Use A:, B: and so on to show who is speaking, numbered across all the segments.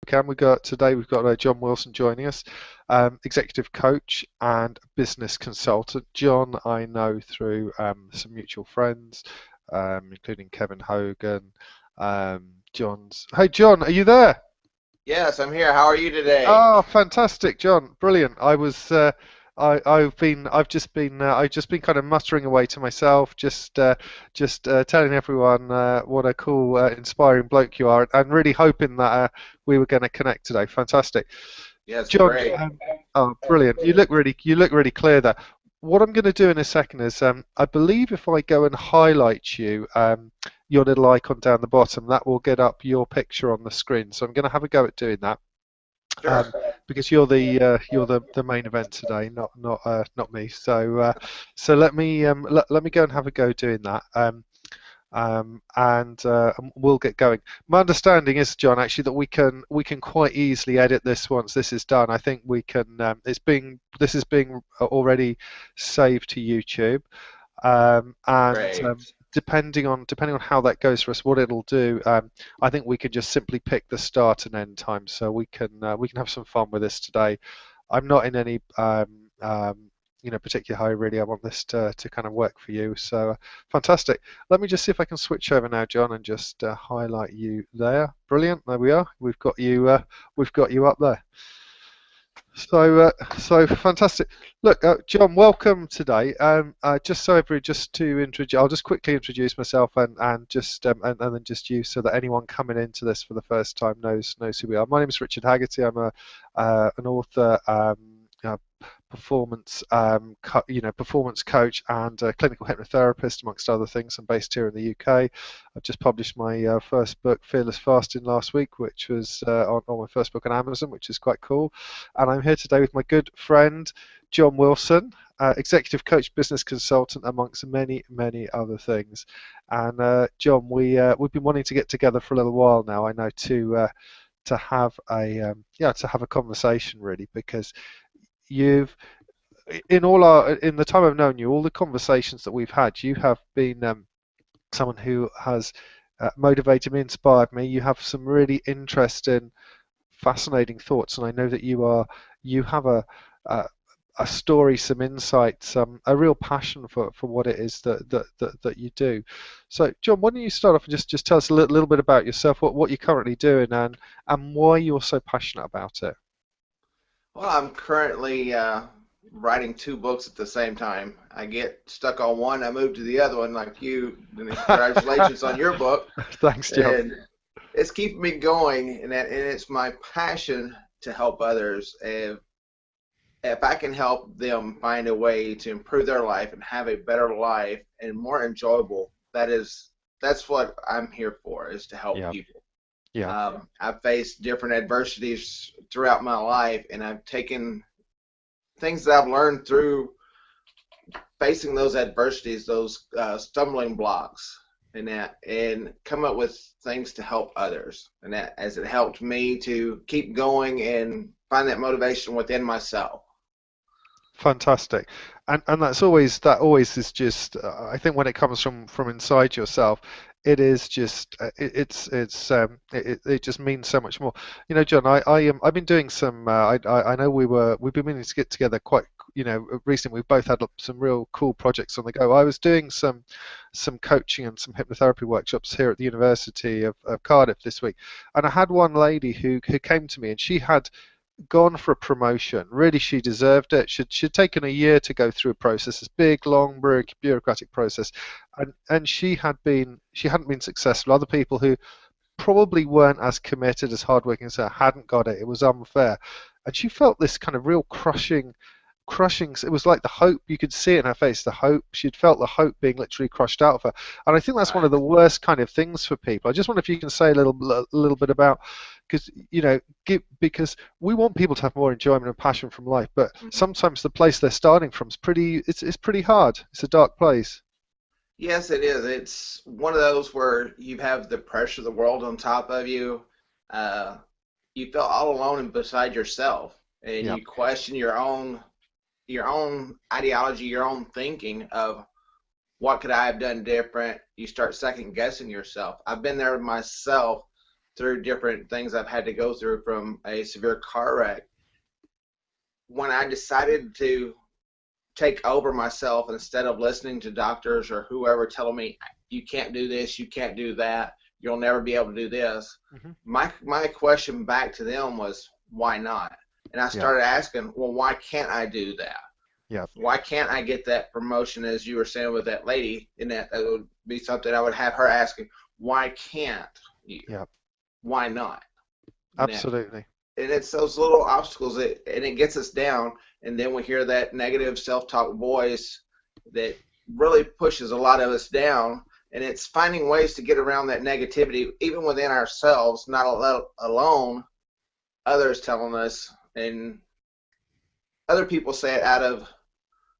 A: webcam. We've got John Wilson joining us, executive coach and business consultant. John, I know through some mutual friends, including Kevin Hogan. Hey, John, are you there?
B: Yes, I'm here. How are you today?
A: Oh, fantastic, John. Brilliant. I've just been kind of muttering away to myself, just telling everyone what a cool, inspiring bloke you are, and really hoping that we were going to connect today. Fantastic,
B: Yes,
A: John.
B: great.
A: Oh, brilliant. You look really clear there. What I'm going to do in a second is, I believe if I go and highlight you, your little icon down the bottom, that will get up your picture on the screen. So I'm going to have a go at doing that.
B: Sure.
A: Because you're the main event today, not me. So let me go and have a go doing that. And we'll get going. My understanding is, John, actually that we can quite easily edit this once this is done. I think we can. This is being already saved to YouTube. And
B: Great.
A: depending on how that goes for us, what it'll do, I think we could just simply pick the start and end time, so we can have some fun with this today. I'm not in any particular hurry really. I want this to kind of work for you. So fantastic. Let me just see if I can switch over now, John, and just highlight you there. Brilliant. There we are. We've got you up there. So fantastic. Look, John, welcome today. Just to introduce, I'll just quickly introduce myself and then just you, so that anyone coming into this for the first time knows who we are. My name is Richard Haggerty. I'm an author, uh, performance coach and a clinical hypnotherapist, amongst other things. I'm based here in the UK. I've just published my first book, Fearless Fasting, last week, which was on my first book on Amazon, which is quite cool. And I'm here today with my good friend, John Wilson, executive coach, business consultant, amongst many, many other things. And John, we've been wanting to get together for a little while now. I know to have a conversation really, because you've in the time I've known you, all the conversations that we've had, you have been someone who has motivated me, inspired me. You have some really interesting, fascinating thoughts, and I know that you have a, a story, some insights, a real passion for what it is that you do. So, John, why don't you start off and just tell us a little bit about yourself, what you're currently doing, and why you're so passionate about it.
B: Well, I'm currently writing two books at the same time. I get stuck on one, I move to the other one, like you. And congratulations on your book.
A: Thanks, John.
B: And it's keeping me going, and it's my passion to help others. If I can help them find a way to improve their life and have a better life and more enjoyable, that's what I'm here for, is to help
A: Yeah,
B: people.
A: yeah.
B: I've faced different adversities throughout my life, and I've taken things that I've learned through facing those adversities, those stumbling blocks, and come up with things to help others. And that, as it helped me to keep going and find that motivation within myself.
A: Fantastic, and that always is just I think when it comes from inside yourself, it is just it just means so much more. You know, John, I've been doing some I know we've been meaning to get together quite recently. We've both had some real cool projects on the go. I was doing some coaching and some hypnotherapy workshops here at the University of Cardiff this week, and I had one lady who came to me, and she had gone for a promotion. Really, she deserved it. She'd taken a year to go through a process, this big, long, bureaucratic process, and she hadn't been successful. Other people who probably weren't as committed, as hardworking as her, hadn't got it. It was unfair, and she felt this kind of real crushing. It was like the hope, you could see it in her face, the hope. She'd felt the hope being literally crushed out of her, and I think that's one of
B: Right.
A: the worst kind of things for people. I just wonder if you can say a little bit about, because because we want people to have more enjoyment and passion from life, but sometimes the place they're starting from is it's pretty hard. It's a dark place.
B: Yes, it is. It's one of those where you have the pressure of the world on top of you. Uh, you feel all alone and beside yourself, and
A: Yeah.
B: you question your own ideology, your own thinking of what could I have done different. You start second guessing yourself. I've been there myself, through different things I've had to go through from a severe car wreck, when I decided to take over myself instead of listening to doctors or whoever telling me you can't do this, you can't do that, you'll never be able to do this.
A: Hmm.
B: My question back to them was, why not? And I
A: Yeah,
B: started asking, well, why can't I do that?
A: yeah,
B: Why can't I get that promotion, as you were saying with that lady? And that would be something I would have her asking, why can't you?
A: yeah,
B: Why not? And that,
A: absolutely.
B: and it's those little obstacles and it gets us down, and then we hear that negative self-talk voice that really pushes a lot of us down, and it's finding ways to get around that negativity even within ourselves, not alone others telling us, and other people say it out of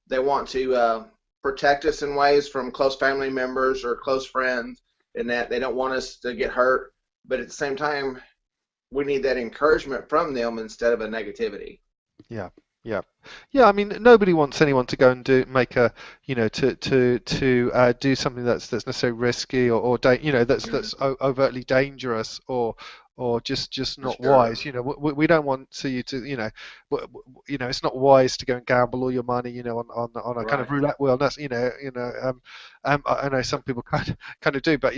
B: they want to protect us in ways from close family members or close friends, and that they don't want us to get hurt, but at the same time we need that encouragement from them instead of a negativity.
A: Yeah, yeah, yeah. I mean, nobody wants anyone to go and make a, do something that's necessarily risky or that's overtly dangerous or just
B: For
A: not
B: sure.
A: wise. We don't want to you to, it's not wise to go and gamble all your money, on a kind of
B: Right.
A: roulette wheel. And that's, I know some people kind of do, but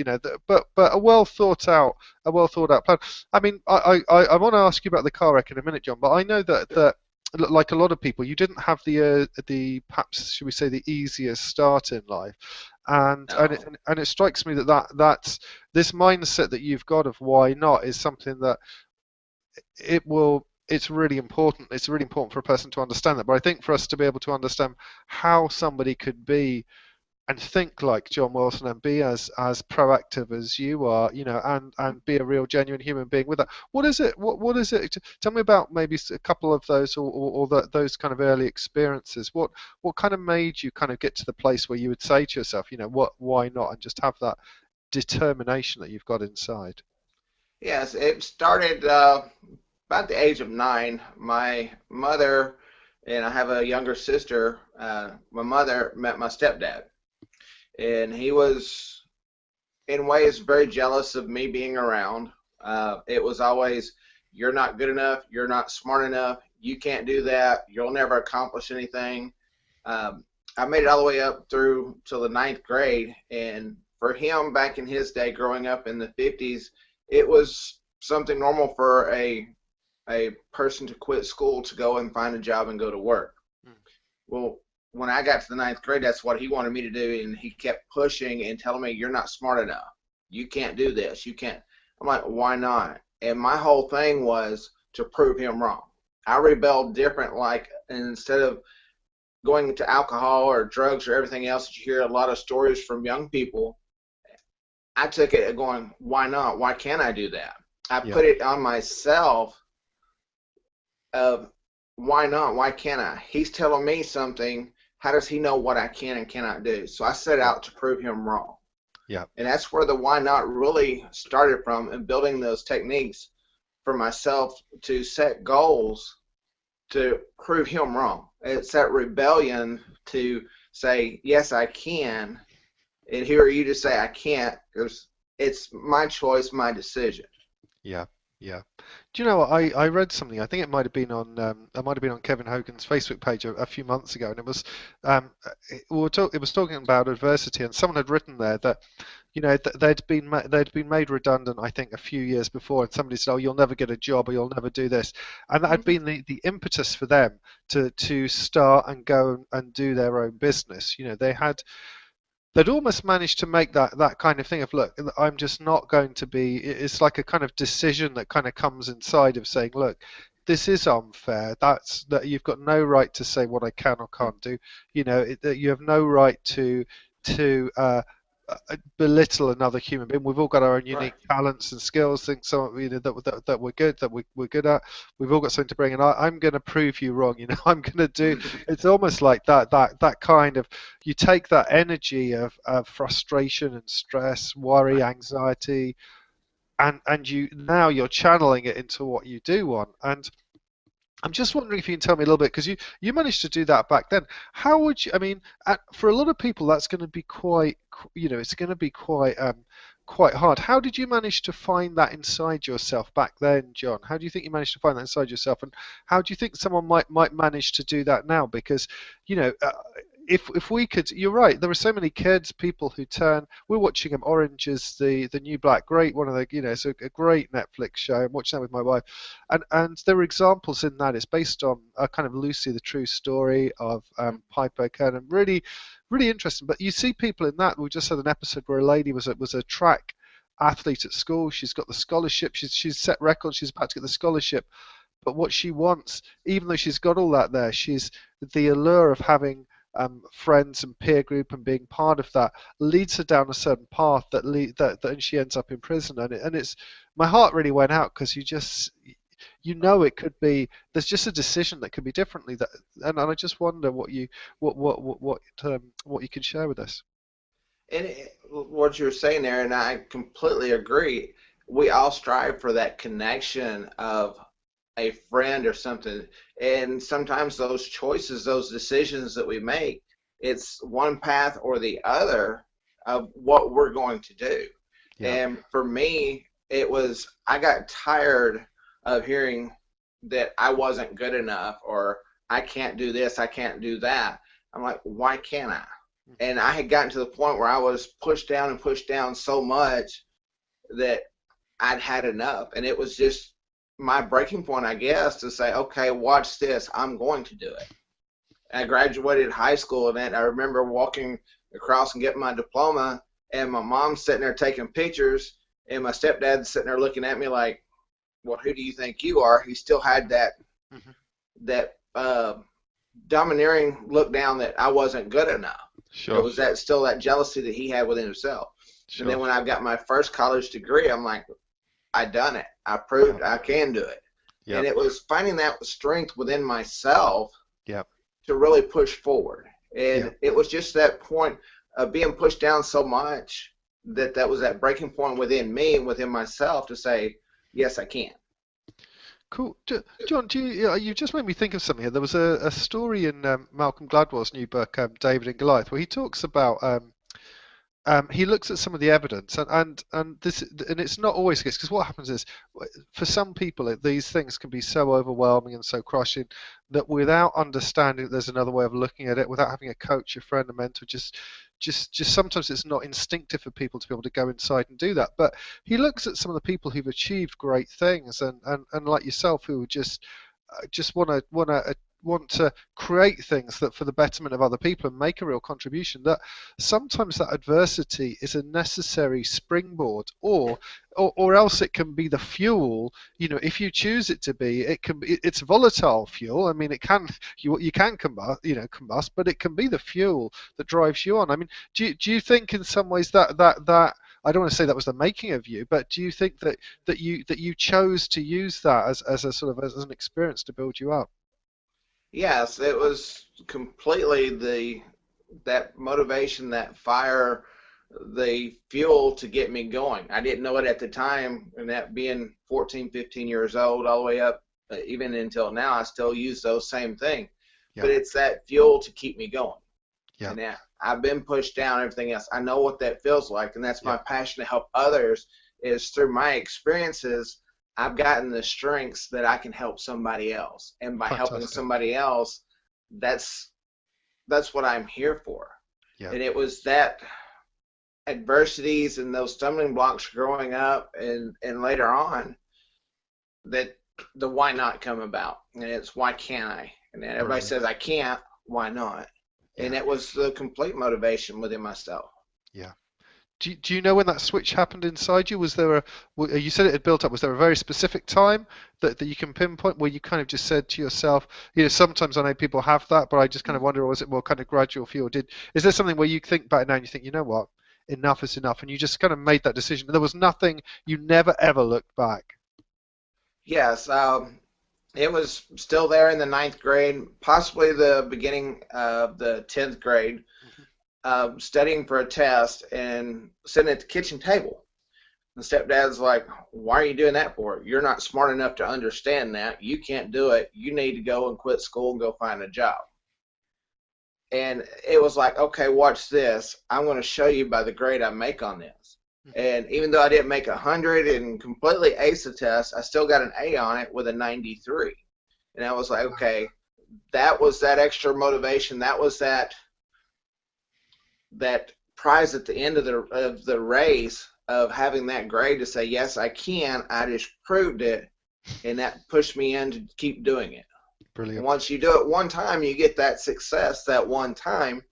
A: but a well thought out plan. I mean, I want to ask you about the car wreck in a minute, John, but I know that like a lot of people, you didn't have the perhaps should we say the easiest start in life,
B: No.
A: and it strikes me that's this mindset that you've got of why not is something that it's really important. It's really important for a person to understand that. But I think for us to be able to understand how somebody could be and think like John Wilson and be as proactive as you are, and be a real genuine human being with that. What is it? What is it? Tell me about maybe a couple of those or those kind of early experiences. What kind of made you kind of get to the place where you would say to yourself, why not, and just have that determination that you've got inside.
B: Yes, it started about the age of 9. My mother, and I have a younger sister. My mother met my stepdad, and he was, in ways, very jealous of me being around. It was always, you're not good enough, you're not smart enough, you can't do that, you'll never accomplish anything. I made it all the way up through till the ninth grade, and for him, back in his day, growing up in the 50s, it was something normal for a person to quit school to go and find a job and go to work.
A: Mm.
B: Well, when I got to the ninth grade, that's what he wanted me to do, and he kept pushing and telling me, "You're not smart enough. You can't do this. You can't." I'm like, "Why not?" And my whole thing was to prove him wrong. I rebelled different, like instead of going to alcohol or drugs or everything else that you hear a lot of stories from young people, I took it going, "Why not? Why can't I do that?" I
A: Yeah,
B: put it on myself of why not? Why can't I? He's telling me something. How does he know what I can and cannot do? So I set
A: yeah,
B: out to prove him wrong.
A: yeah,
B: And that's where the why not really started from, and building those techniques for myself to set goals to prove him wrong. It's that rebellion to say, yes, I can, and here you to say I can't, because it's my choice, my decision.
A: yeah, yeah. Do you know what? I read something. I think it might have been on Kevin Hogan's Facebook page a few months ago, and it was it was talking about adversity, and someone had written there that they'd been made redundant, I think, a few years before, and somebody said, "Oh, you'll never get a job, or you'll never do this," and that had
B: Mm-hmm.
A: been the impetus for them to start and go and do their own business. They'd almost managed to make that kind of thing of, look, I'm just not going to be. It's like a kind of decision that kind of comes inside of saying, look, this is unfair. That you've got no right to say what I can or can't do. That you have no right to belittle another human being. We've all got our own
B: Right.
A: unique talents and skills, things that we're good we're good at. We've all got something to bring, and I'm going to prove you wrong. I'm going to do. It's almost like that kind of, you take that energy of frustration and stress, worry,
B: Right.
A: anxiety, and you're channeling it into what you do want. And I'm just wondering if you can tell me a little bit, because you managed to do that back then. How would you? I mean, for a lot of people, that's going to be quite, it's going to be quite quite hard. How did you manage to find that inside yourself back then, John? How do you think you managed to find that inside yourself, and how do you think someone might manage to do that now? Because, you know, if we could, you're right. There are so many kids, people who turn. We're watching Orange is the New Black, great, one of the, you know, it's a great Netflix show. I'm watching that with my wife, and there are examples in that. It's based on a kind of Lucy, the true story of Piper Kernan. Really interesting. But you see people in that. We just had an episode where a lady was a track athlete at school. She's got the scholarship. She's set records. She's about to get the scholarship. But what she wants, even though she's got all that there, she's the allure of having friends and peer group and being part of that leads her down a certain path and she ends up in prison. And it's, my heart really went out, because you know, it could be, there's just a decision that could be differently, and I just wonder what you can share with us.
B: And what you're saying there, and I completely agree. We all strive for that connection of a friend or something, and sometimes those choices, those decisions that we make, it's one path or the other of what we're going to do.
A: Yeah.
B: And for me, it was, I got tired of hearing that I wasn't good enough, or I can't do this, I can't do that. I'm like, why can't I? And I had gotten to the point where I was pushed down so much that I'd had enough. And it was just my breaking point, I guess, to say, okay, watch this, I'm going to do it. I graduated high school, and I remember walking across and getting my diploma, and my mom's sitting there taking pictures, and my stepdad's sitting there looking at me like, well, who do you think you are? He still had that domineering look down that I wasn't good enough.
A: Sure.
B: It was still that jealousy that he had within himself. Sure. And then when I got my first college degree, I'm like, I done it. I proved I can do it. Yep. And it was finding that strength within myself to really push forward. And it was just that point of being pushed down so much that was that breaking point within me and within myself to say, yes, I can.
A: Cool. John, you just made me think of something here. There was a story in Malcolm Gladwell's new book, David and Goliath, where he talks about he looks at some of the evidence, and it's not always the case, because what happens is, for some people, these things can be so overwhelming and so crushing that without understanding that there's another way of looking at it, without having a coach, a friend, a mentor, just sometimes it's not instinctive for people to be able to go inside and do that. But he looks at some of the people who've achieved great things, and like yourself, who just want to create things that for the betterment of other people and make a real contribution, that sometimes that adversity is a necessary springboard, or else it can be the fuel. You know, if you choose it to be, it's volatile fuel. I mean, you can combust, but it can be the fuel that drives you on. I mean, do you think in some ways that I don't want to say that was the making of you, but do you think that you chose to use that as a sort of as an experience to build you up?
B: Yes, it was completely that motivation, that fire, the fuel to get me going. I didn't know it at the time, and that being 14, 15 years old, all the way up, even until now, I still use those same things. Yeah. But it's that fuel to keep me going. Yeah. And I've been pushed down, everything else. I know what that feels like, and that's my passion to help others, is through my experiences, I've gotten the strengths that I can help somebody else. And by helping somebody else, that's what I'm here for. Yeah. And it was that adversities and those stumbling blocks growing up and later on that the why not come about. And it's why can't I? And then everybody says I can't, why not? Yeah. And it was the complete motivation within myself.
A: Yeah. Do you know when that switch happened inside you? Was there you said it had built up, was there a very specific time that you can pinpoint where you kind of just said to yourself, you know, sometimes I know people have that, but I just kind of wonder, was it more kind of gradual for you? Is there something where you think back now and you think, you know what, enough is enough, and you just kind of made that decision? There was nothing, you never ever looked back?
B: Yes, it was still there in the 9th grade, possibly the beginning of the 10th grade. Studying for a test and sitting at the kitchen table. And stepdad's like, why are you doing that for? You're not smart enough to understand that. You can't do it. You need to go and quit school and go find a job. And it was like, okay, watch this. I'm going to show you by the grade I make on this.
A: Hmm.
B: And even though I didn't make 100 and completely ace the test, I still got an A on it with a 93. And I was like,
A: Wow.
B: okay, that was that extra motivation. That was that prize at the end of the race of having that grade to say, yes, I can. I just proved it, and that pushed me in to keep doing it. And
A: Brilliant.
B: once you do it one time, you get that success that one time.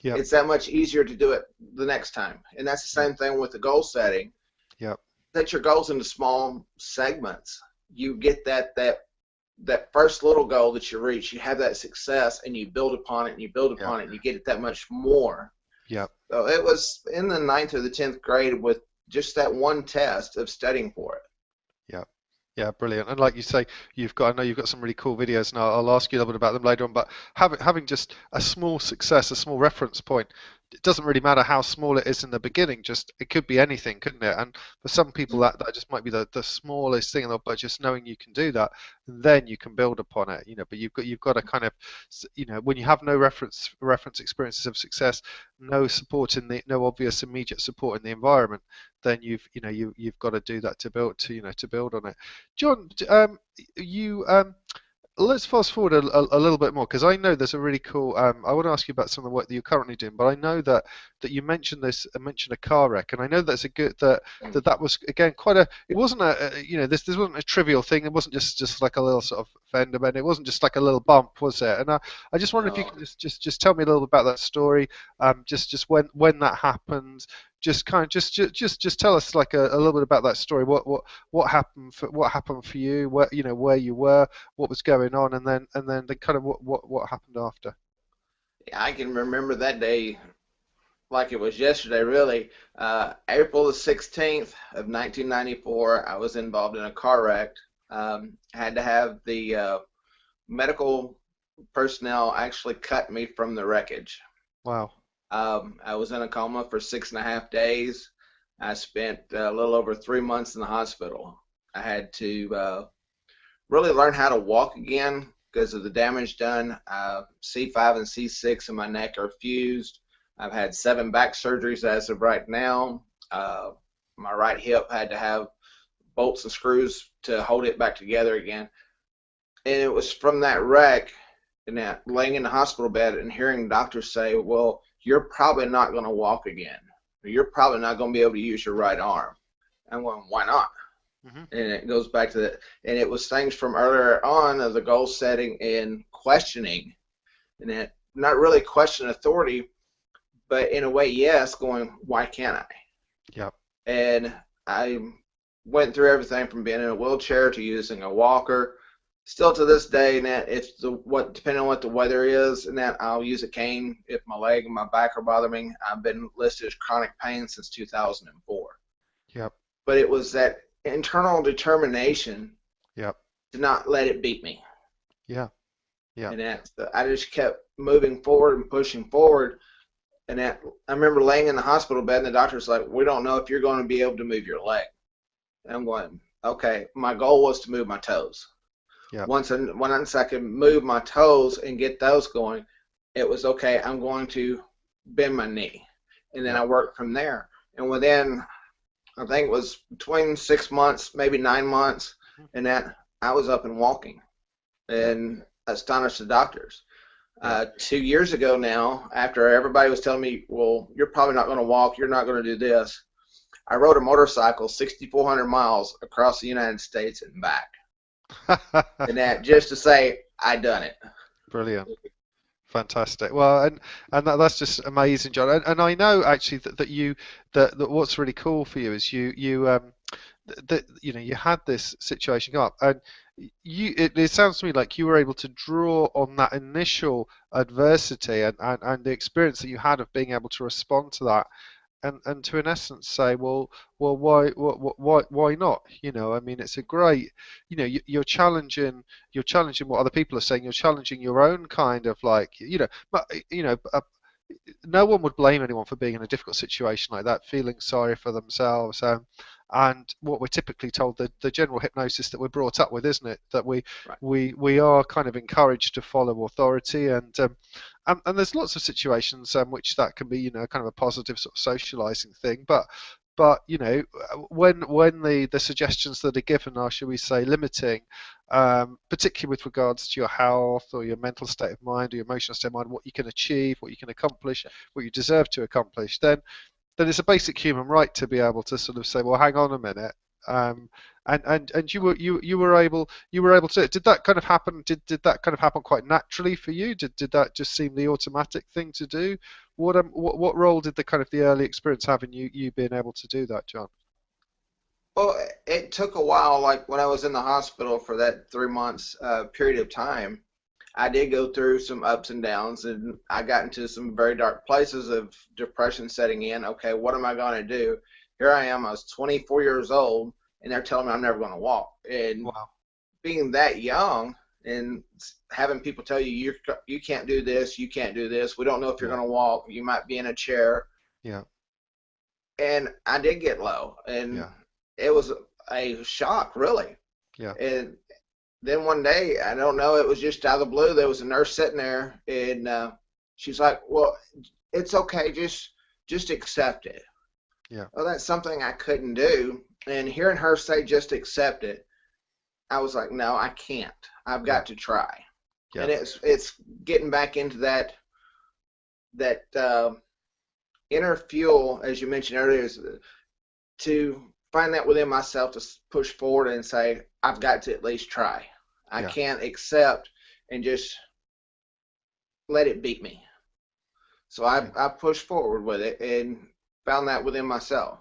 A: Yep.
B: It's that much easier to do it the next time. And that's the
A: Yep.
B: same thing with the goal setting.
A: Yep.
B: Set your goals into small segments. You get that first little goal that you reach, you have that success, and you build upon it, and you build
A: Yep.
B: upon it, and you get it that much more.
A: Yep.
B: So it was in the ninth or the 10th grade with just that one test of studying for it.
A: Yeah, yeah, brilliant. And like you say, I know you've got some really cool videos, and I'll ask you a little bit about them later on. But having just a small success, a small reference point, it doesn't really matter how small it is in the beginning. Just it could be anything, couldn't it? And for some people, that just might be the smallest thing. But just knowing you can do that, then you can build upon it. But you've got to kind of, when you have no reference experiences of success, no obvious immediate support in the environment, then you've got to do that to build on it. John, you let's fast forward a little bit more because I know there's a really cool. I want to ask you about some of the work that you're currently doing, but I know that you mentioned mentioned a car wreck, and I know that's a good that was again quite a. It wasn't this wasn't a trivial thing. It wasn't just like a little sort of fender bend. It wasn't just like a little bump, was it? And I just wonder if you
B: No.
A: can just tell me a little bit about that story. Just when that happened. Just kind of just tell us like a little bit about that story. What happened for you? Where you were, what was going on, and then kind of what happened after.
B: Yeah, I can remember that day like it was yesterday, really. April the 16th of 1994, I was involved in a car wreck. I had to have the medical personnel actually cut me from the wreckage.
A: Wow.
B: I was in a coma for 6.5 days. I spent a little over 3 months in the hospital. I had to really learn how to walk again because of the damage done. C5 and C6 in my neck are fused. I've had 7 back surgeries as of right now. My right hip had to have bolts and screws to hold it back together again. And it was from that wreck and that laying in the hospital bed and hearing doctors say, well, you're probably not going to walk again. You're probably not going to be able to use your right arm. I'm going, why not?
A: Hmm.
B: And it goes back to that. And it was things from earlier on of the goal setting and questioning. And it not really question authority, but in a way, yes, going, why can't I?
A: Yep.
B: And I went through everything from being in a wheelchair to using a walker. Still to this day, and that if depending on what the weather is, and that I'll use a cane if my leg and my back are bothering me. I've been listed as chronic pain since 2004.
A: Yep.
B: But it was that internal determination
A: Yep.
B: to not let it beat me.
A: Yeah. Yeah.
B: And I just kept moving forward and pushing forward. And that I remember laying in the hospital bed, and the doctor's like, "We don't know if you're going to be able to move your leg." And I'm going, "Okay." My goal was to move my toes.
A: Yep.
B: Once I could move my toes and get those going, it was okay. I'm going to bend my knee, and then
A: Yep.
B: I worked from there. And within, I think it was between 6 months, maybe 9 months,
A: Mhm.
B: and that I was up and walking,
A: Yep.
B: and astonished the doctors.
A: Yep.
B: 2 years ago now, after everybody was telling me, well, you're probably not going to walk, you're not going to do this, I rode a motorcycle 6,400 miles across the United States and back. And that just to say, I done it.
A: Brilliant. Fantastic. Well, and that's just amazing, John. And I know actually that what's really cool for you is that you had this situation come up, and it sounds to me like you were able to draw on that initial adversity and the experience that you had of being able to respond to that, and to in essence say, well, why not? I mean, it's a great, you're challenging what other people are saying. You're challenging your own kind of like, but no one would blame anyone for being in a difficult situation like that, feeling sorry for themselves. And what we're typically told, the general hypnosis that we're brought up with, isn't it? That we
B: Right.
A: we we are kind of encouraged to follow authority, and there's lots of situations which that can be, kind of a positive sort of socializing thing. But but when the suggestions that are given are, shall we say, limiting, particularly with regards to your health or your mental state of mind or your emotional state of mind, what you can achieve, what you can accomplish, what you deserve to accomplish, then it's a basic human right to be able to sort of say, well, hang on a minute. Um, and you were able to. Did that kind of happen? Did that kind of happen quite naturally for you? Did that just seem the automatic thing to do? What role did the kind of the early experience have in you being able to do that, John?
B: Well, it took a while. Like when I was in the hospital for that 3 months period of time, I did go through some ups and downs, and I got into some very dark places of depression setting in. Okay, what am I going to do? Here I am. I was 24 years old, and they're telling me I'm never going to walk. And
A: Wow.
B: being that young and having people tell you you can't do this, you can't do this. We don't know if you're
A: Yeah.
B: going to walk. You might be in a chair.
A: Yeah.
B: And I did get low, and
A: Yeah.
B: it was a shock, really.
A: Yeah.
B: And then one day, I don't know, it was just out of the blue. There was a nurse sitting there, and she's like, "Well, it's okay, just accept it."
A: Yeah.
B: Well, that's something I couldn't do. And hearing her say, "Just accept it," I was like, "No, I can't. I've
A: Yeah.
B: got to try."
A: Yeah.
B: And it's getting back into that inner fuel, as you mentioned earlier, is to find that within myself to push forward and say, I've got to at least try. I
A: Yeah.
B: can't accept and just let it beat me. So
A: Yeah.
B: I pushed forward with it and found that within myself.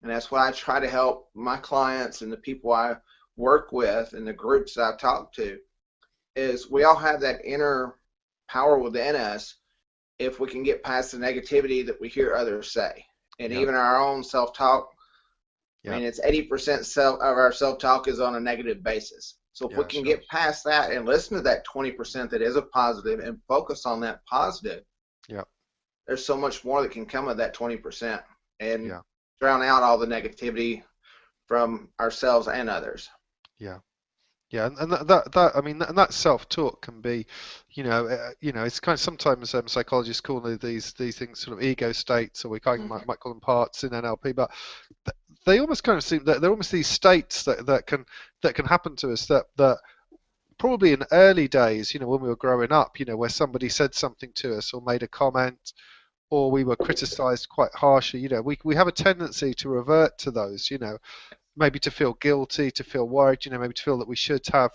B: And that's what I try to help my clients and the people I work with and the groups that I talk to is we all have that inner power within us if we can get past the negativity that we hear others say. And
A: Yeah.
B: even our own self-talk, I
A: Yeah.
B: mean, it's 80% of our self-talk is on a negative basis. So if we
A: Yeah.
B: can
A: Sure.
B: get past that and listen to that 20% that is a positive and focus on that positive,
A: Yeah.
B: there's so much more that can come of that 20% and
A: Yeah.
B: drown out all the negativity from ourselves and others.
A: Yeah. Yeah, and that I mean, and that self-talk can be, it's kind of sometimes psychologists call these things sort of ego states, or we kind of might call them parts in NLP, but they almost kind of seem that they're almost these states that can happen to us that probably in early days, when we were growing up, where somebody said something to us or made a comment or we were criticized quite harshly, we have a tendency to revert to those, maybe to feel guilty, to feel worried, maybe to feel that we should have.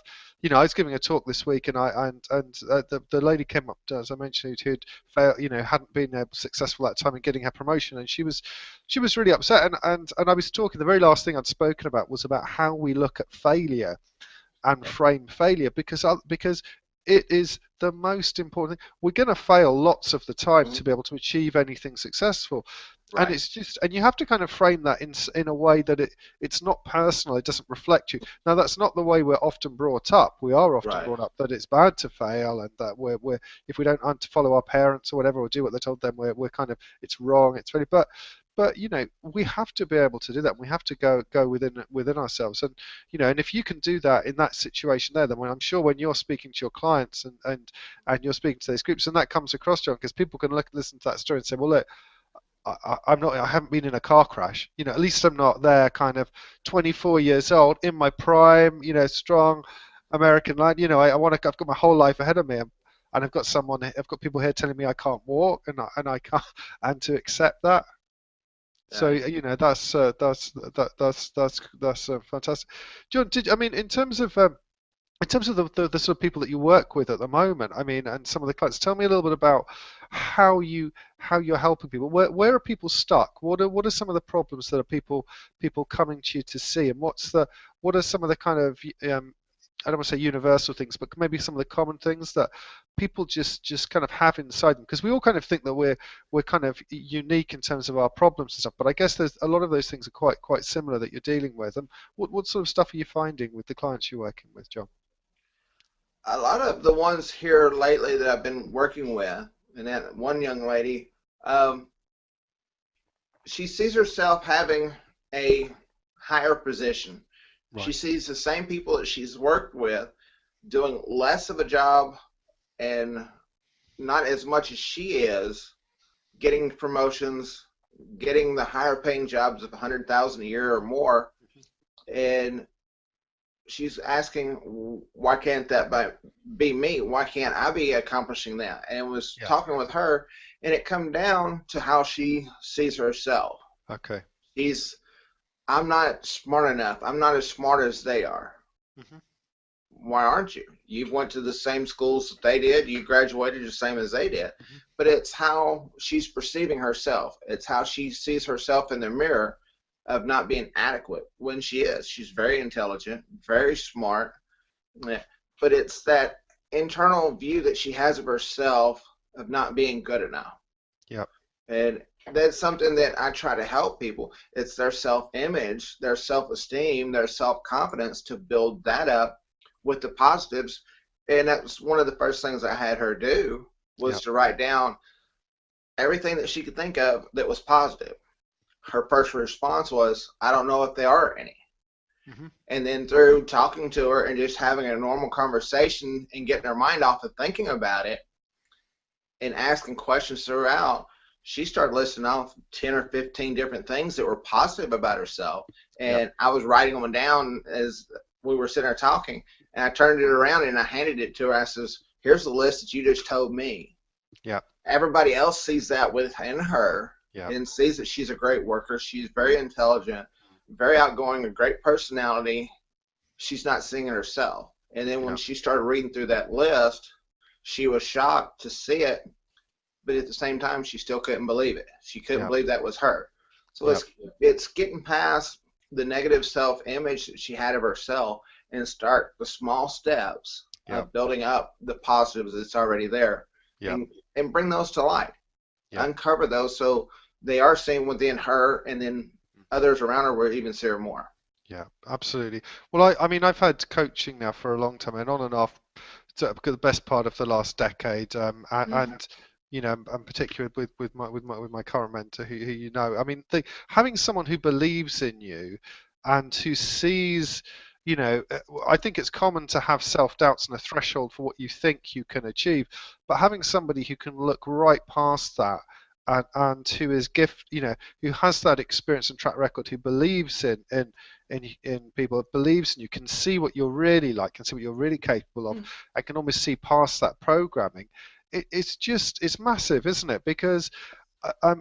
A: I was giving a talk this week, and the lady came up, as I mentioned, who'd failed, hadn't been successful at that time in getting her promotion, and she was really upset. And I was talking. The very last thing I'd spoken about was about how we look at failure and frame failure, because it is the most important thing. We're going to fail lots of the time
B: Mm-hmm.
A: to be able to achieve anything successful, and
B: Right,
A: it's just, and you have to kind of frame that in a way that it's not personal. It doesn't reflect you. Now, that's not the way we're often brought up. We are often
B: right.
A: brought up that it's bad to fail, and that we're if we don't follow our parents or whatever, or do what they're told, then we're kind of, it's wrong. It's really, but we have to be able to do that. We have to go within ourselves, and if you can do that in that situation there, then I'm sure when you're speaking to your clients and you're speaking to those groups, and that comes across, John, because people can listen to that story and say, well, look, I haven't been in a car crash. At least I'm not there, kind of 24 years old in my prime, strong American line. I've got my whole life ahead of me, and I've got people here telling me I can't walk, and I can't, and to accept that. So
B: Yeah.
A: that's fantastic. John, I mean, in terms of the sort of people that you work with at the moment, I mean, and some of the clients, tell me a little bit about how you're helping people. Where are people stuck? What are some of the problems that are people coming to you to see, and what are some of the kind of I don't want to say universal things, but maybe some of the common things that people just kind of have inside them? Because we all kind of think that we're kind of unique in terms of our problems and stuff, but I guess there's a lot of those things are quite similar that you're dealing with. And what sort of stuff are you finding with the clients you're working with, John?
B: A lot of the ones here lately that I've been working with, and that one young lady, um, she sees herself having a higher position. She
A: Right.
B: sees the same people that she's worked with doing less of a job and not as much as she is, getting promotions, getting the higher paying jobs of 100,000 a year or more, and she's asking, why can't that be me? Why can't I be accomplishing that? And was
A: Yeah.
B: talking with her, and it come down to how she sees herself.
A: Okay.
B: She's, I'm not smart enough. I'm not as smart as they are.
A: Hmm.
B: Why aren't you? You went to the same schools that they did. You graduated the same as they did.
A: Hmm.
B: But it's how she's perceiving herself. It's how she sees herself in the mirror of not being adequate when she is. She's very intelligent, very smart. Yeah. But it's that internal view that she has of herself of not being good enough.
A: Yeah.
B: And that's something that I try to help people. It's their self-image, their self-esteem, their self-confidence to build that up with the positives. And that's one of the first things I had her do
A: Yeah.
B: was to write down everything that she could think of that was positive. Her first response was, I don't know if there are any.
A: Hmm.
B: And then through talking to her and just having a normal conversation and getting her mind off of thinking about it and asking questions throughout, she started listing off 10 or 15 different things that were positive about herself.
A: Yeah.
B: And I was writing them down as we were sitting there talking. And I turned it around and I handed it to her. I says, here's the list that you just told me.
A: Yeah.
B: Everybody else sees that within her
A: Yeah.
B: and sees that she's a great worker. She's very intelligent, very outgoing, a great personality. She's not seeing it herself. And then when
A: Yeah.
B: she started reading through that list, she was shocked to see it, but at the same time, she still couldn't believe it. She couldn't
A: Yeah.
B: believe that was her. So
A: Yeah.
B: it's getting past the negative self-image that she had of herself and start the small steps
A: Yeah.
B: of building up the positives that's already there,
A: Yeah.
B: and bring those to light.
A: Yeah.
B: Uncover those so they are seen within her, and then others around her will even see her more.
A: Yeah, absolutely. Well, I mean, I've had coaching now for a long time, and on and off, the best part of the last decade, and and particularly with my current mentor, who I mean, having someone who believes in you, and who sees, I think it's common to have self-doubts and a threshold for what you think you can achieve, but having somebody who can look right past that. And who is who has that experience and track record, who believes in people, believes in you, can see what you're really like, can see what you're really capable of. I can almost see past that programming. It's massive, isn't it? Because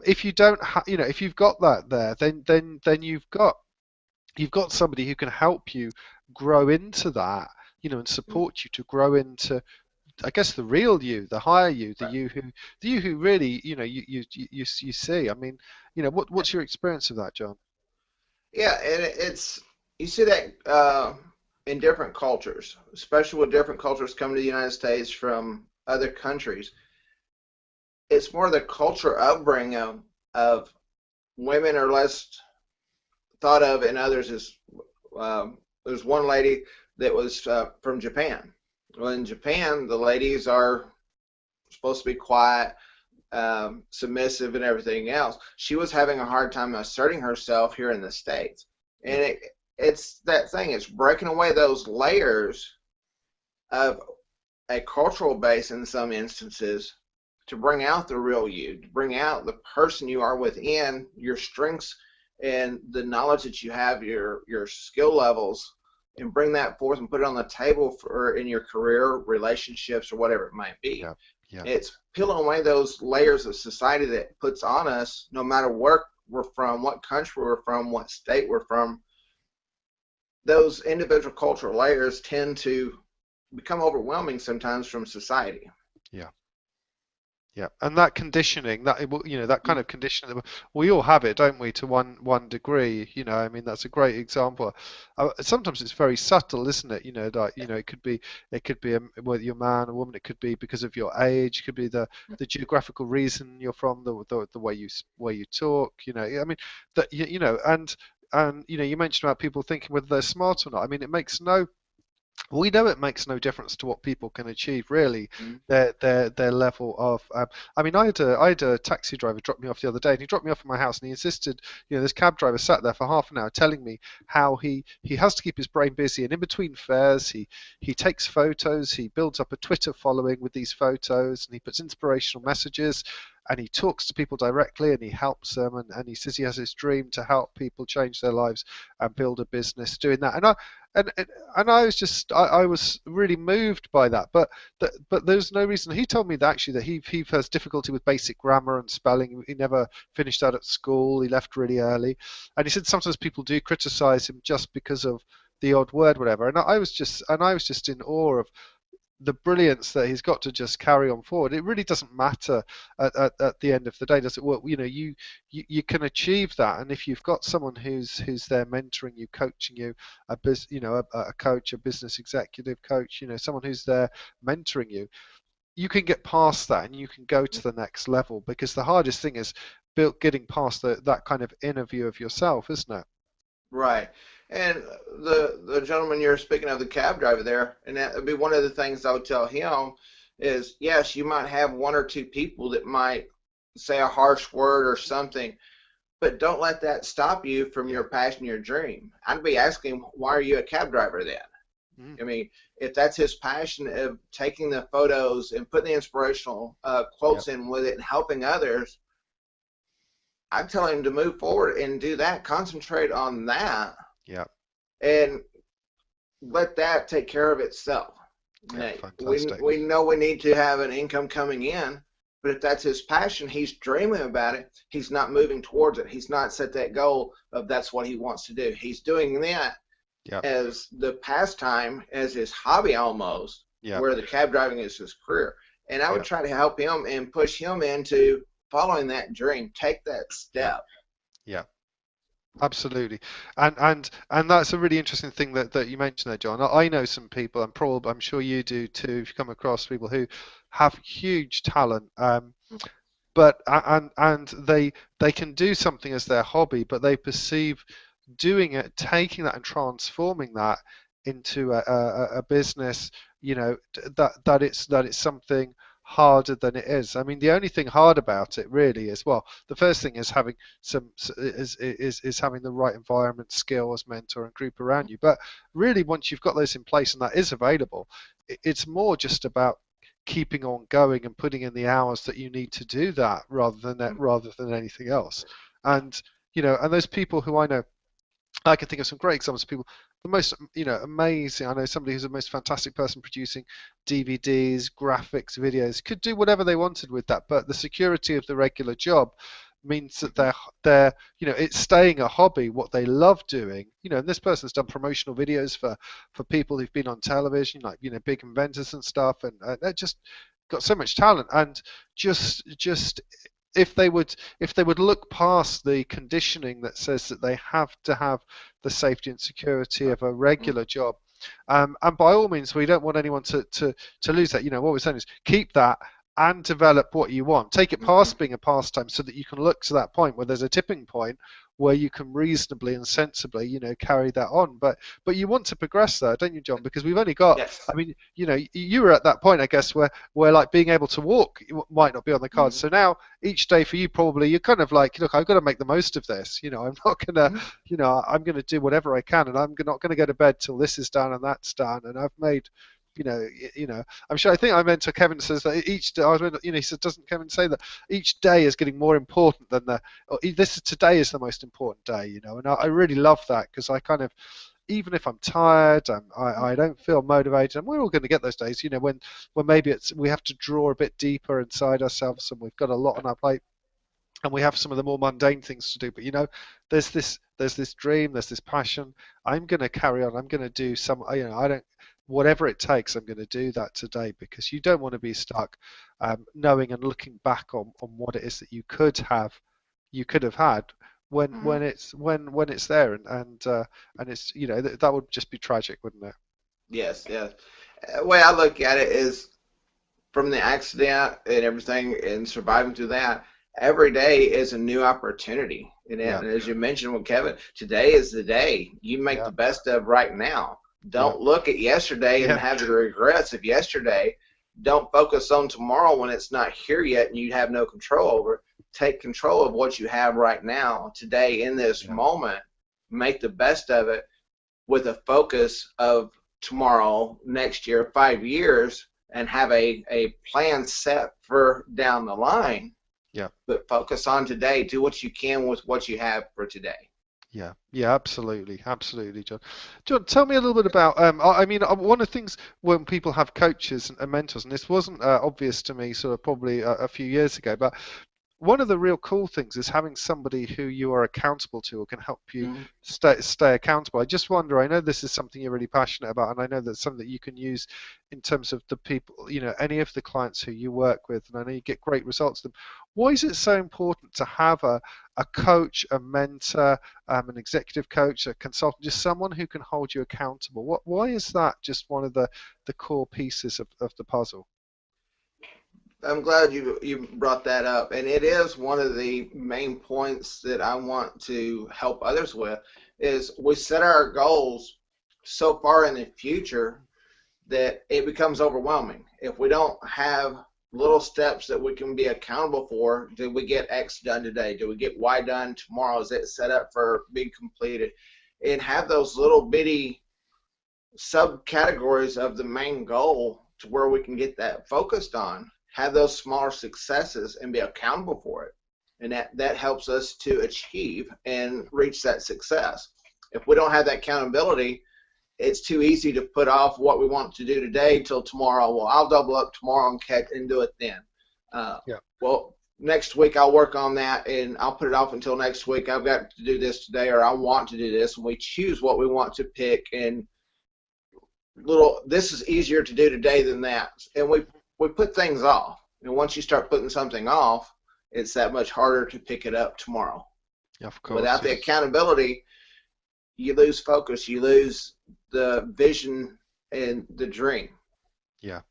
A: if you don't if you've got that there, then you've got somebody who can help you grow into that, and support you to grow into, I guess, the real you, the higher you,
B: Right.
A: the you who really, you see. I mean, what's your experience of that, John?
B: Yeah, and it's you see that in different cultures, especially with different cultures coming to the United States from other countries. It's more the culture upbringing of women are less thought of, and others is. There's one lady that was from Japan. Well, in Japan, the ladies are supposed to be quiet, submissive, and everything else. She was having a hard time asserting herself here in the States.
A: Yeah.
B: And it's that thing, it's breaking away those layers of a cultural base in some instances to bring out the real you, to bring out the person you are within, your strengths and the knowledge that you have, your skill levels, and bring that forth and put it on the table for in your career, relationships, or whatever it might be.
A: Yeah. Yeah.
B: It's peeling away those layers of society that puts on us, no matter where we're from, what country we're from, what state we're from. Those individual cultural layers tend to become overwhelming sometimes from society.
A: Yeah. Yeah, and that conditioning, that kind of conditioning, we all have it, don't we, to one degree. I mean, that's a great example. Sometimes it's very subtle, isn't it? Like, it could be whether you're a man or woman. It could be because of your age. It could be the geographical reason you're from, the way you talk. I mean, that and you mentioned about people thinking whether they're smart or not. I mean, it makes no we know it makes no difference to what people can achieve, really.
B: Mm-hmm.
A: Their level of. I mean, I had a taxi driver drop me off the other day, and he dropped me off at my house, and he insisted. This cab driver sat there for half an hour telling me how he has to keep his brain busy, and in between fares, he takes photos, he builds up a Twitter following with these photos, and he puts inspirational messages. And he talks to people directly, and he helps them, and he says he has this dream to help people change their lives and build a business doing that. And I was just I was really moved by that, but there's no reason. He told me that actually that he has difficulty with basic grammar and spelling. He never finished that at school. He left really early, and he said sometimes people do criticize him just because of the odd word, whatever. And I was just in awe of the brilliance that he's got to just carry on forward. It really doesn't matter at the end of the day, does it? Well, you can achieve that, and if you've got someone who's there mentoring you, coaching you, a coach, a business executive coach, someone who's there mentoring you, you can get past that and you can go to the next level, because the hardest thing is getting past that kind of inner view of yourself, isn't it?
B: Right. And the gentleman you're speaking of, the cab driver there, and that would be one of the things I would tell him is, yes, you might have one or two people that might say a harsh word or something, but don't let that stop you from your passion, your dream. I'd be asking him, why are you a cab driver then?
A: Mm.
B: I mean, if that's his passion of taking the photos and putting the inspirational quotes
A: Yep.
B: in with it and helping others, I'd tell him to move forward and do that, concentrate on that,
A: Yep.
B: and let that take care of itself.
A: Yep.
B: Now,
A: Fantastic.
B: we know we need to have an income coming in, but if that's his passion, he's dreaming about it, he's not moving towards it. He's not set that goal of that's what he wants to do. He's doing that
A: Yep.
B: as the pastime, as his hobby almost,
A: Yep.
B: where the cab driving is his career. And I would
A: Yep.
B: try to help him and push him into following that dream. Take that
A: Yep.
B: step.
A: Yep. Absolutely, and that's a really interesting thing that you mentioned there, John. I know some people, and probably I'm sure you do too. If you come across people who have huge talent, but and they can do something as their hobby, but they perceive doing it, taking that and transforming that into a business, that it's something harder than it is. I mean, the only thing hard about it really is, well, the first thing is having is having the right environment, skills, mentor, and group around you. But really, once you've got those in place and that is available, it's more just about keeping on going and putting in the hours that you need to do that, rather than anything else. And and those people who I know, I can think of some great examples of people, the most, amazing. I know somebody who's the most fantastic person producing DVDs, graphics, videos, could do whatever they wanted with that, but the security of the regular job means that they're it's staying a hobby, what they love doing. And this person's done promotional videos for people who've been on television, like big inventors and stuff, and they're just got so much talent. And just if they would look past the conditioning that says that they have to have the safety and security of a regular job, and by all means, we don't want anyone to lose that. What we're saying is keep that and develop what you want. Take it past being a pastime so that you can look to that point where there's a tipping point where you can reasonably and sensibly, carry that on. But you want to progress there, don't you, John? Because we've only got,
B: Yes.
A: I mean, you were at that point, I guess, where like being able to walk might not be on the cards. So now each day for you, probably you're kind of like, look, I've got to make the most of this. I'm not gonna, I'm gonna do whatever I can, and I'm not gonna go to bed till this is done and that's done, and I've made. I'm sure. I think I meant to Kevin says that each day. He said, doesn't Kevin say that each day is getting more important than today is the most important day, and I really love that, because I kind of, even if I'm tired, I don't feel motivated, and we're all going to get those days, when maybe we have to draw a bit deeper inside ourselves, and we've got a lot on our plate, and we have some of the more mundane things to do. But there's this dream, there's this passion. I'm going to carry on. I'm going to do some. I don't. Whatever it takes, I'm going to do that today, because you don't want to be stuck, knowing and looking back on what it is that you could have had when it's there, and it's that would just be tragic, wouldn't it?
B: Yes, yes. The way I look at it is from the accident and everything and surviving through that, every day is a new opportunity. And
A: Yeah,
B: as you mentioned with Kevin, today is the day. You make
A: yeah,
B: the best of right now.
A: Yeah.
B: Don't look at yesterday and
A: Yeah.
B: have the regrets of yesterday. Don't focus on tomorrow when it's not here yet and you have no control over it. Take control of what you have right now, today, in this
A: Yeah.
B: moment. Make the best of it with a focus of tomorrow, next year, 5 years, and have a plan set for down the line.
A: Yeah.
B: But focus on today. Do what you can with what you have for today.
A: Yeah, yeah, absolutely, absolutely, John. John, tell me a little bit about. I mean, one of the things when people have coaches and mentors, and this wasn't obvious to me, sort of probably a few years ago, but one of the real cool things is having somebody who you are accountable to or can help you
B: Mm-hmm.
A: stay accountable. I just wonder, I know this is something you're really passionate about, and I know that's something that you can use in terms of the people, any of the clients who you work with, and I know you get great results with them. Why is it so important to have a coach, a mentor, an executive coach, a consultant, just someone who can hold you accountable? Why is that just one of the core pieces of the puzzle?
B: I'm glad you brought that up, and it is one of the main points that I want to help others with. Is we set our goals so far in the future that it becomes overwhelming. If we don't have little steps that we can be accountable for, did we get X done today? Do we get Y done tomorrow? Is it set up for being completed? And have those little bitty subcategories of the main goal to where we can get that focused on, have those smaller successes and be accountable for it. And that helps us to achieve and reach that success. If we don't have that accountability, it's too easy to put off what we want to do today till tomorrow. Well, I'll double up tomorrow and do it then.
A: Yeah.
B: Well, next week I'll work on that and I'll put it off until next week. I've got to do this today, or I want to do this, and we choose what we want to pick. And this is easier to do today than that, and we put things off. And once you start putting something off, it's that much harder to pick it up tomorrow.
A: Yeah, of course.
B: Without the
A: Yeah.
B: accountability, you lose focus, you lose the vision and the dream.
A: Yeah.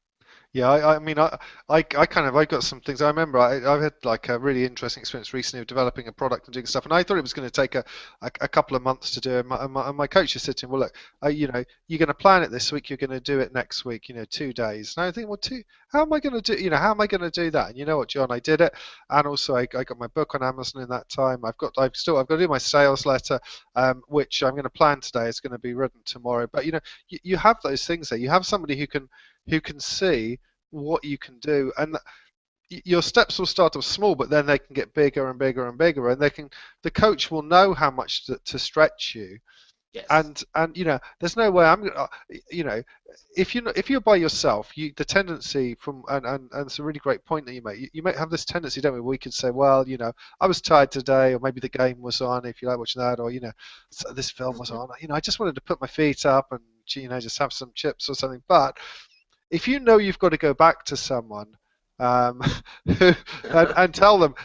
A: Yeah, I mean, I got some things. I remember I've had like a really interesting experience recently of developing a product and doing stuff, and I thought it was going to take a couple of months to do. And my coach just said to me, "Well, look, you're going to plan it this week. You're going to do it next week. 2 days." And I think, well, how am I going to do? How am I going to do that? And you know what, John, I did it, and also I got my book on Amazon in that time. I've got to do my sales letter, which I'm going to plan today. It's going to be written tomorrow. But you have those things there. You have somebody who can see what you can do, and your steps will start off small, but then they can get bigger and bigger and bigger, and the coach will know how much to stretch you.
B: Yes.
A: And there's no way I'm gonna, if you're by yourself, the tendency and it's a really great point that you make. You might have this tendency, don't we? We could say, well, I was tired today, or maybe the game was on, if you like watching that, or this film was on. I just wanted to put my feet up and just have some chips or something. But if you've got to go back to someone um, and tell them,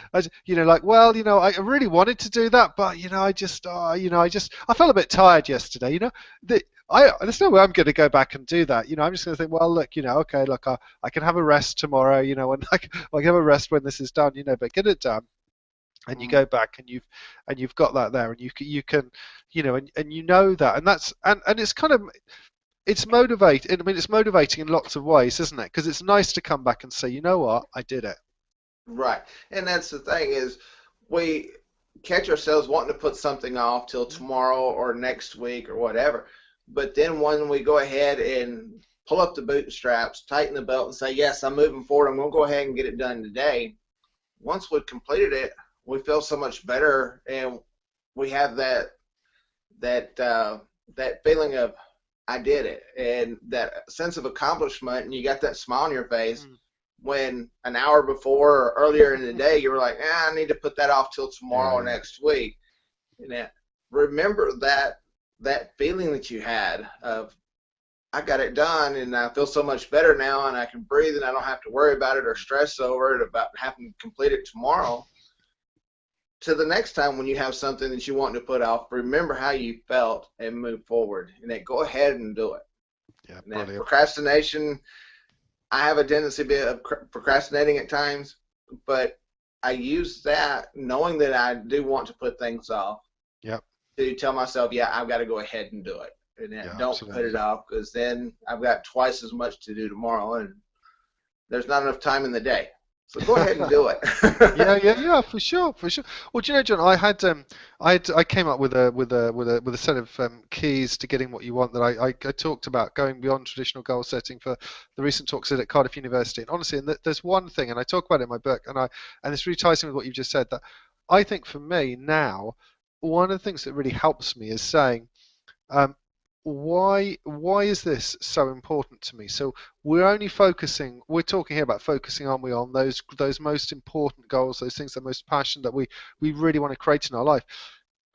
A: well, I really wanted to do that, but I felt a bit tired yesterday. There's no way I'm going to go back and do that. I'm just going to think, well, look, okay, look, I can have a rest tomorrow. And I can have a rest when this is done. But get it done. And you go back and you've got that there, and you can, and you know that, and it's kind of. It's motivating. I mean, it's motivating in lots of ways, isn't it? Because it's nice to come back and say, you know what, I did it.
B: Right. And that's the thing, is we catch ourselves wanting to put something off till tomorrow or next week or whatever. But then when we go ahead and pull up the bootstraps, tighten the belt, and say, yes, I'm moving forward, I'm going to go ahead and get it done today. Once we've completed it, we feel so much better, and we have that feeling of, I did it, and that sense of accomplishment, and you got that smile on your face when an hour before or earlier in the day you were like, I need to put that off till tomorrow or next week. And remember that feeling that you had of, I got it done, and I feel so much better now, and I can breathe, and I don't have to worry about it or stress over it about having to complete it tomorrow. To the next time when you have something that you want to put off, remember how you felt and move forward, and then go ahead and do it.
A: Yeah,
B: and that procrastination, I have a tendency of procrastinating at times, but I use that knowing that I do want to put things off.
A: Yep.
B: To tell myself, yeah, I've got to go ahead and do it. and
A: Yeah,
B: don't put
A: absolutely.
B: it off, because then I've got twice as much to do tomorrow, and there's not enough time in the day. So go ahead and do it.
A: Yeah, yeah, yeah, for sure, for sure. Well, do you know, John, I came up with a set of keys to getting what you want that I talked about going beyond traditional goal setting for the recent talks at Cardiff University. And honestly, there's one thing, and I talk about it in my book, and this really ties in with what you've just said, that I think for me now, one of the things that really helps me is saying, um, why is this so important to me? So we're talking here about focusing, aren't we, on those most important goals, those things that are most passionate that we really want to create in our life.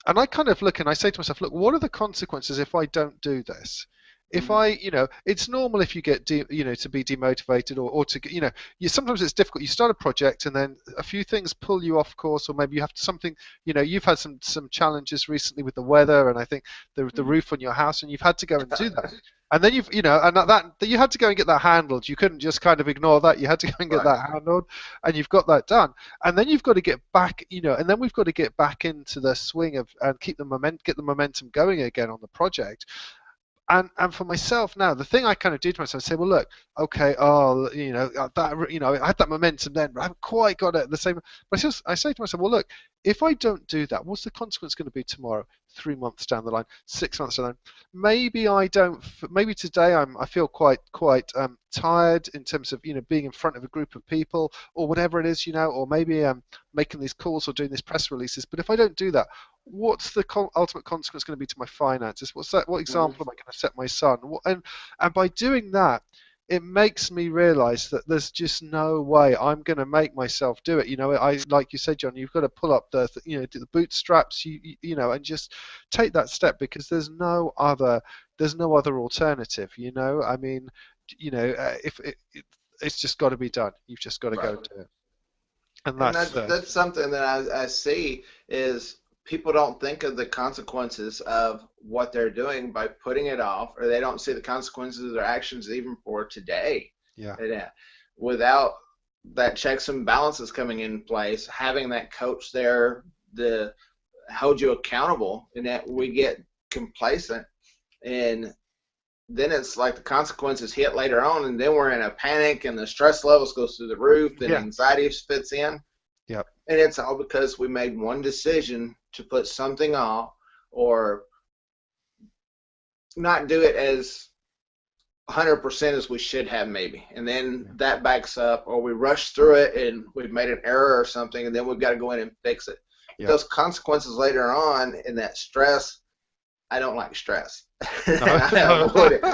A: And I kind of look and I say to myself, look, what are the consequences if I don't do this? If
B: Mhm.
A: I, it's normal if you get, to be demotivated or to, sometimes it's difficult. You start a project and then a few things pull you off course, or maybe you have something, you've had some challenges recently with the weather, and I think the
B: Mhm.
A: roof on your house, and you've had to go and do that. And then and that you had to go and get that handled. You couldn't just kind of ignore that. You had to go and get
B: Right.
A: that handled, and you've got that done. And then you've got to get back, and then we've got to get back into the swing of and get the momentum going again on the project. And for myself now, the thing I kind of do to myself, I say, well, look, okay, I had that momentum then, but I haven't quite got it at the same. But I say to myself, well, look, if I don't do that, what's the consequence going to be tomorrow, 3 months down the line, 6 months down the line? Maybe I don't. Maybe today I feel quite tired in terms of being in front of a group of people or whatever it is, or maybe making these calls or doing these press releases. But if I don't do that, what's the ultimate consequence going to be to my finances? What
B: Mhm.
A: example am I going to set my son? And by doing that, it makes me realize that there's just no way I'm going to make myself do it. I like you said, John, you've got to pull up do the bootstraps, and just take that step because there's no other alternative. I mean, if it's just got to be done. You've just got to go
B: Right.
A: and do it, and
B: And
A: that's
B: that's something that I see is people don't think of the consequences of what they're doing by putting it off, or they don't see the consequences of their actions even for today.
A: yeah,
B: And, without that checks and balances coming in place, having that coach there to hold you accountable, and that we get complacent, and then it's like the consequences hit later on, and then we're in a panic, and the stress levels goes through the roof, and
A: yeah,
B: anxiety fits in.
A: yeah,
B: And it's all because we made one decision to put something off, or not do it as 100% as we should have, maybe. And then
A: yeah,
B: that backs up, or we rush through it and we've made an error or something, and then we've got to go in and fix it. But
A: yeah.
B: those consequences later on in that stress, I don't like stress.
A: No,
B: And I
A: no.
B: avoid it.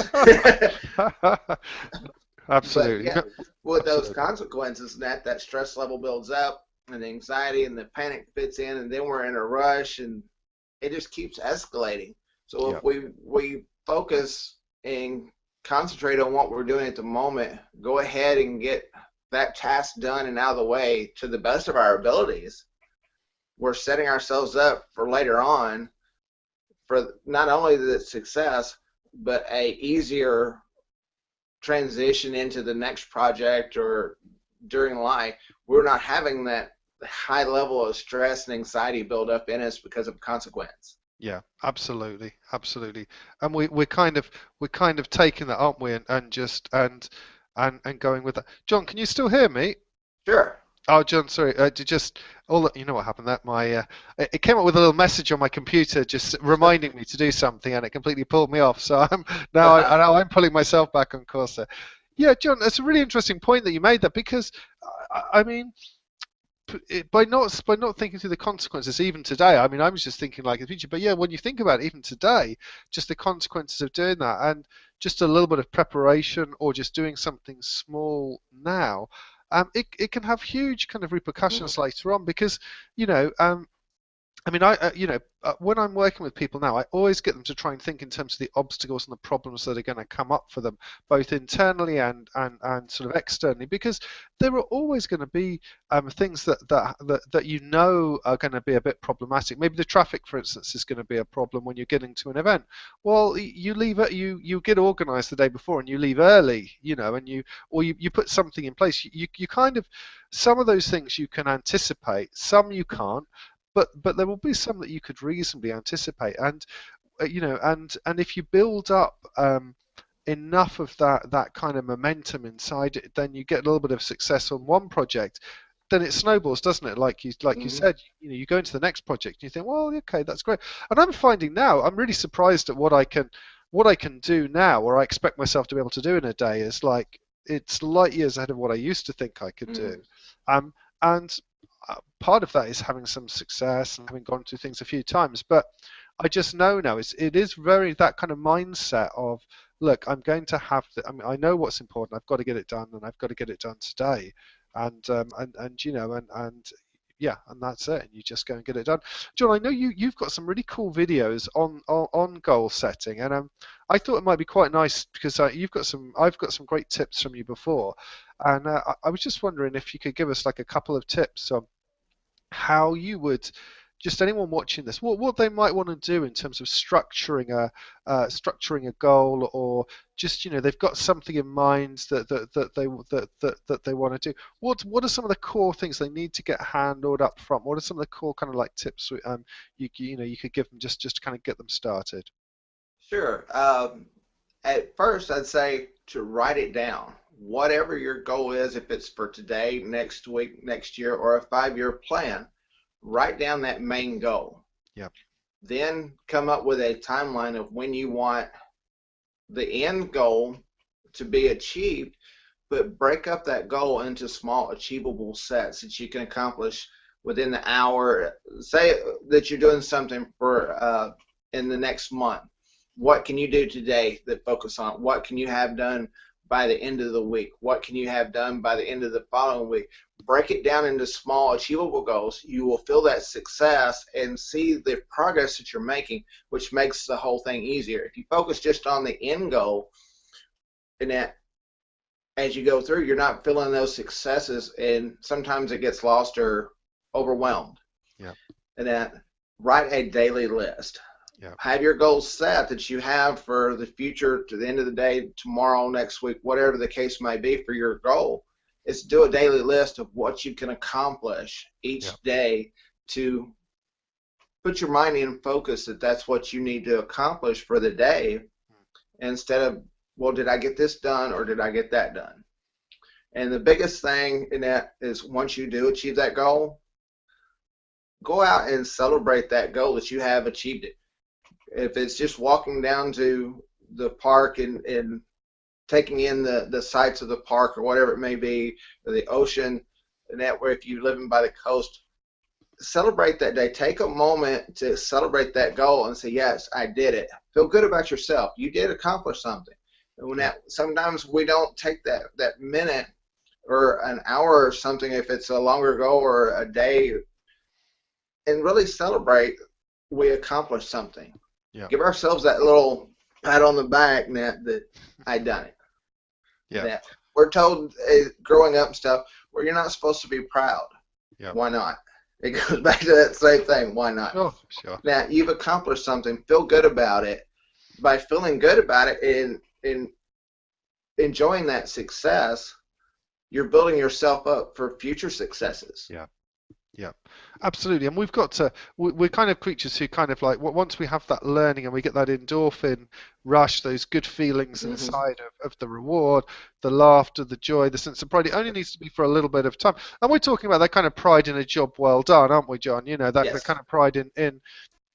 B: But
A: Absolutely.
B: yeah,
A: No,
B: with those
A: absolutely.
B: consequences, that stress level builds up, and the anxiety and the panic fits in, and then we're in a rush, and it just keeps escalating. So
A: Yeah,
B: if we focus and concentrate on what we're doing at the moment, go ahead and get that task done and out of the way to the best of our abilities, we're setting ourselves up for later on for not only the success, but a easier transition into the next project or during life. We're not having that high level of stress and anxiety build up in us because of consequence.
A: yeah, absolutely, absolutely. And we're kind of taking that, aren't we? And just and going with that. John, can you still hear me?
B: Sure.
A: Oh, John, sorry. Just you know what happened? That it came up with a little message on my computer, just reminding me to do something, and it completely pulled me off. So now I'm pulling myself back on course there. Yeah, John, that's a really interesting point that you made there because I mean, by not thinking through the consequences even today. I mean, I was just thinking like the future, but yeah, when you think about it, even today, just the consequences of doing that, and just a little bit of preparation, or just doing something small now, it can have huge kind of repercussions later on because you know I mean, when I'm working with people now, I always get them to try and think in terms of the obstacles and the problems that are going to come up for them, both internally and sort of externally, because there are always going to be things that are going to be a bit problematic. Maybe the traffic, for instance, is going to be a problem when you're getting to an event. Well, you get organised the day before and you leave early, and you put something in place. You kind of some of those things you can anticipate, some you can't, but there will be some that you could reasonably anticipate. And and if you build up enough of that kind of momentum inside it, then you get a little bit of success on one project, then it snowballs, doesn't it? Like you
B: Hmm.
A: said, you go into the next project and you think, well, okay, that's great. And I'm finding now, I'm really surprised at what I can do now, or I expect myself to be able to do in a day, is like it's light years ahead of what I used to think I could do.
B: Hmm.
A: And part of that is having some success and having gone through things a few times. But I just know now it is very that kind of mindset of, look, I'm going to have to. I mean, I know what's important. I've got to get it done, and I've got to get it done today. And yeah, and that's it. And you just go and get it done. John, I know you've got some really cool videos on goal setting, and I thought it might be quite nice because I've got some great tips from you before, and I was just wondering if you could give us like a couple of tips on how you would, just anyone watching this, what they might want to do in terms of structuring a goal, or just they've got something in mind that they want to do. What are some of the core things they need to get handled up front? What are some of the core kind of like tips you could give them just to kind of get them started?
B: Sure. At first, I'd say to write it down. Whatever your goal is, if it's for today, next week, next year, or a 5-year plan, write down that main goal.
A: Yeah.
B: Then come up with a timeline of when you want the end goal to be achieved, but break up that goal into small achievable sets that you can accomplish within the hour. Say that you're doing something for in the next month. What can you do today that focus on? What can you have done by the end of the week? What can you have done by the end of the following week? Break it down into small achievable goals. You will feel that success and see the progress that you're making, which makes the whole thing easier. If you focus just on the end goal, and that as you go through, you're not feeling those successes, and sometimes it gets lost or overwhelmed.
A: Yeah.
B: And that write a daily list.
A: Yeah.
B: Have your goals set that you have for the future, to the end of the day, tomorrow, next week, whatever the case may be for your goal. Is do a daily list of what you can accomplish
A: Yeah.
B: each day to put your mind in focus that that's what you need to accomplish for the day, instead of, well, did I get this done or did I get that done? And the biggest thing in that is, once you do achieve that goal, go out and celebrate that goal that you have achieved it. If it's just walking down to the park and taking in the sights of the park or whatever it may be, or the ocean, and that way, if you're living by the coast, celebrate that day. Take a moment to celebrate that goal and say, yes, I did it. Feel good about yourself. You did accomplish something. And when
A: Yeah.
B: sometimes we don't take that minute or an hour or something, if it's a longer goal or a day, and really celebrate we accomplished something.
A: Yeah.
B: Give ourselves that little pat on the back, that I done it.
A: Yeah.
B: That we're told growing up and stuff, where you're not supposed to be proud.
A: Yeah.
B: Why not? It goes back to that same thing. Why not?
A: Sure. Sure.
B: Now you've accomplished something. Feel good about it. By feeling good about it and enjoying that success, you're building yourself up for future successes.
A: Yeah. Yeah, absolutely. And we've got to, we're kind of creatures who kind of like, once we have that learning and we get that endorphin rush, those good feelings
B: Hmm.
A: inside of the reward, the laughter, the joy, the sense of pride, it only needs to be for a little bit of time. And we're talking about that kind of pride in a job well done, aren't we, John? That
B: Yes.
A: kind of pride in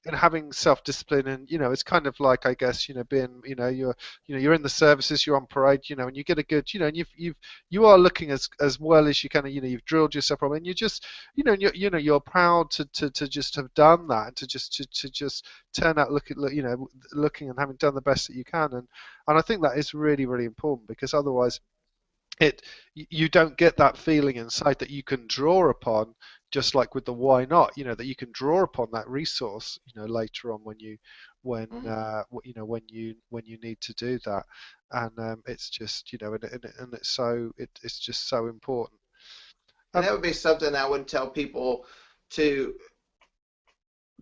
A: and having self-discipline, and it's kind of like, I guess, being, you're in the services, you're on parade, and you get a good, and you are looking as well as you can, you've drilled yourself properly, and you just, and you're proud to just have done that, and to just turn out looking and having done the best that you can. And I think that is really, really important, because otherwise you don't get that feeling inside that you can draw upon, just like with the why not, that you can draw upon that resource, later on
B: Hmm.
A: when you need to do that. And it's just, and it's just so important.
B: And
A: um
B: that would be something I would tell people to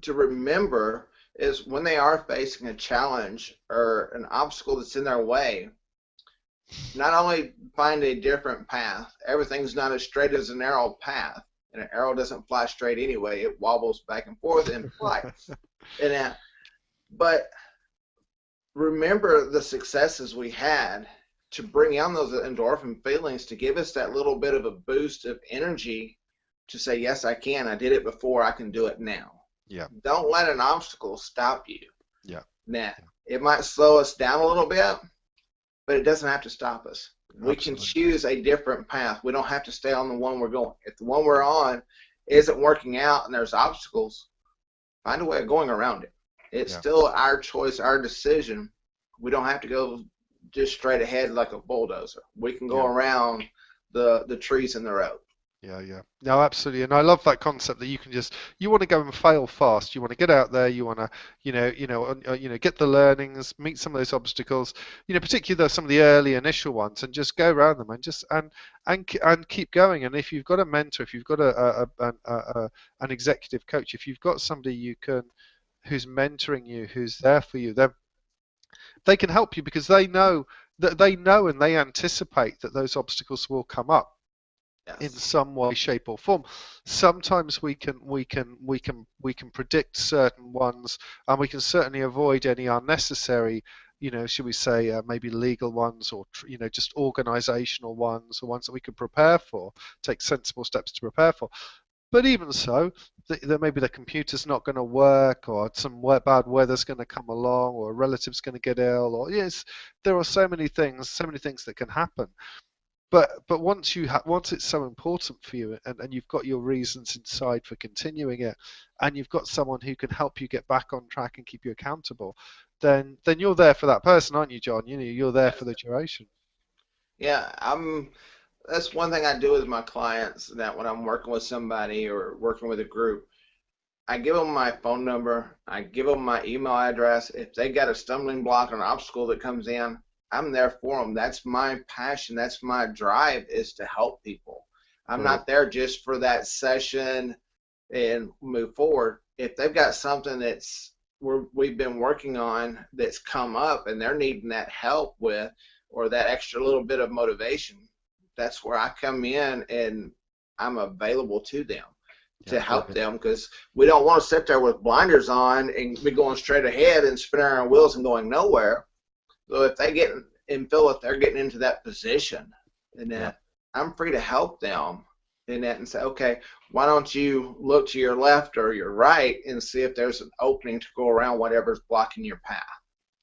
B: remember, is when they are facing a challenge or an obstacle that's in their way, not only find a different path. Everything's not as straight as an arrow path, and an arrow doesn't fly straight anyway. It wobbles back and forth in flight. And but remember the successes we had to bring on those endorphin feelings to give us that little bit of a boost of energy to say, yes, I can. I did it before. I can do it now.
A: Yeah.
B: Don't let an obstacle stop you.
A: Yeah.
B: Now,
A: Yeah.
B: it might slow us down a little bit, but it doesn't have to stop us. We can
A: Absolutely.
B: choose a different path. We don't have to stay on the one we're going. If the one we're on isn't working out and there's obstacles, find a way of going around it. It's
A: Yeah.
B: still our choice, our decision. We don't have to go just straight ahead like a bulldozer. We can go
A: Yeah.
B: around the trees in the road.
A: Yeah, yeah. No, absolutely. And I love that concept that you can just you want to go and fail fast. You want to get out there, you want to, get the learnings, meet some of those obstacles, particularly some of the early initial ones and just go around them and just and keep going. And if you've got a mentor, if you've got an executive coach, if you've got somebody who's mentoring you, who's there for you, then they can help you because they know and they anticipate that those obstacles will come up in
B: Yes.
A: some way, shape, or form. Sometimes we can predict certain ones, and we can certainly avoid any unnecessary, should we say, maybe legal ones or just organisational ones, or ones that we can prepare for, take sensible steps to prepare for. But even so, maybe the computer's not going to work, or some bad weather's going to come along, or a relative's going to get ill, or yes, there are so many things that can happen. But once it's so important for you, and you've got your reasons inside for continuing it, and you've got someone who can help you get back on track and keep you accountable, then you're there for that person, aren't you, John? You're there for
B: Yes.
A: the duration.
B: Yeah, that's one thing I do with my clients that when I'm working with somebody or working with a group, I give them my phone number, I give them my email address. If they got a stumbling block or an obstacle that comes in, I'm there for them. That's my passion. That's my drive is to help people. I'm
A: Brilliant.
B: not there just for that session and move forward. If they've got something we've been working on that's come up and they're needing that help with or that extra little bit of motivation, that's where I come in and I'm available to them
A: Yeah,
B: to help
A: brilliant.
B: them because we don't want to sit there with blinders on and be going straight ahead and spinning our wheels and going nowhere. So if they get and feel that they're getting into that position and
A: Yeah,
B: that I'm free to help them in that and say, okay, why don't you look to your left or your right and see if there's an opening to go around whatever's blocking your path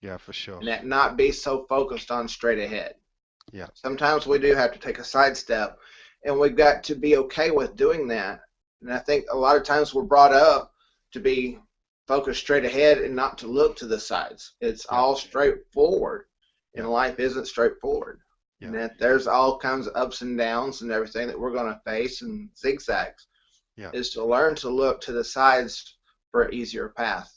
A: yeah, for sure.
B: and that not be so focused on straight ahead.
A: Yeah,
B: Sometimes we do have to take a sidestep and we've got to be okay with doing that. And I think a lot of times we're brought up to be focused straight ahead and not to look to the sides. It's
A: yeah,
B: all straightforward, and
A: yeah,
B: life isn't straightforward. And
A: yeah,
B: that there's all kinds of ups and downs and everything that we're going to face and zigzags.
A: yeah.
B: Is to learn to look to the sides for an easier path.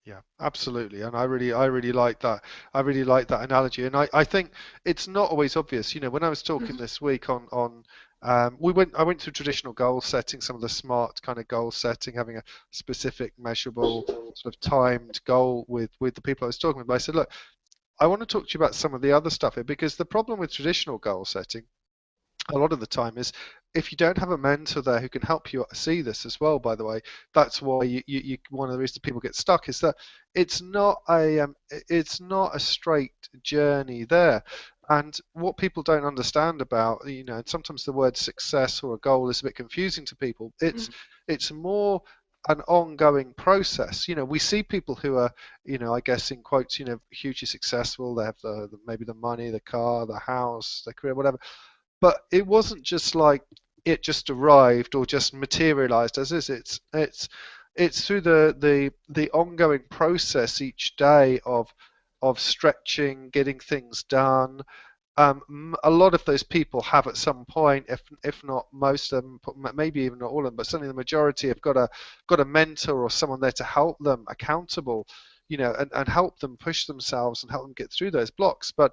A: Yeah, absolutely. And I really like that. I really like that analogy. And I think it's not always obvious. When I was talking this week I went through traditional goal setting, some of the smart kind of goal setting, having a specific, measurable, sort of timed goal with the people I was talking with. But I said, look, I want to talk to you about some of the other stuff here because the problem with traditional goal setting a lot of the time is if you don't have a mentor there who can help you see this as well, by the way, that's why one of the reasons people get stuck is that it's not a straight journey there. And what people don't understand about, and sometimes the word success or a goal is a bit confusing to people. It's more an ongoing process. We see people who are, I guess in quotes, hugely successful. They have maybe the money, the car, the house, the career, whatever, but it wasn't just like it just arrived or just materialized as is. It's through the ongoing process each day of stretching, getting things done. A lot of those people have at some point, if not most of them, maybe even not all of them, but certainly the majority have got a mentor or someone there to help them accountable, and help them push themselves and help them get through those blocks. But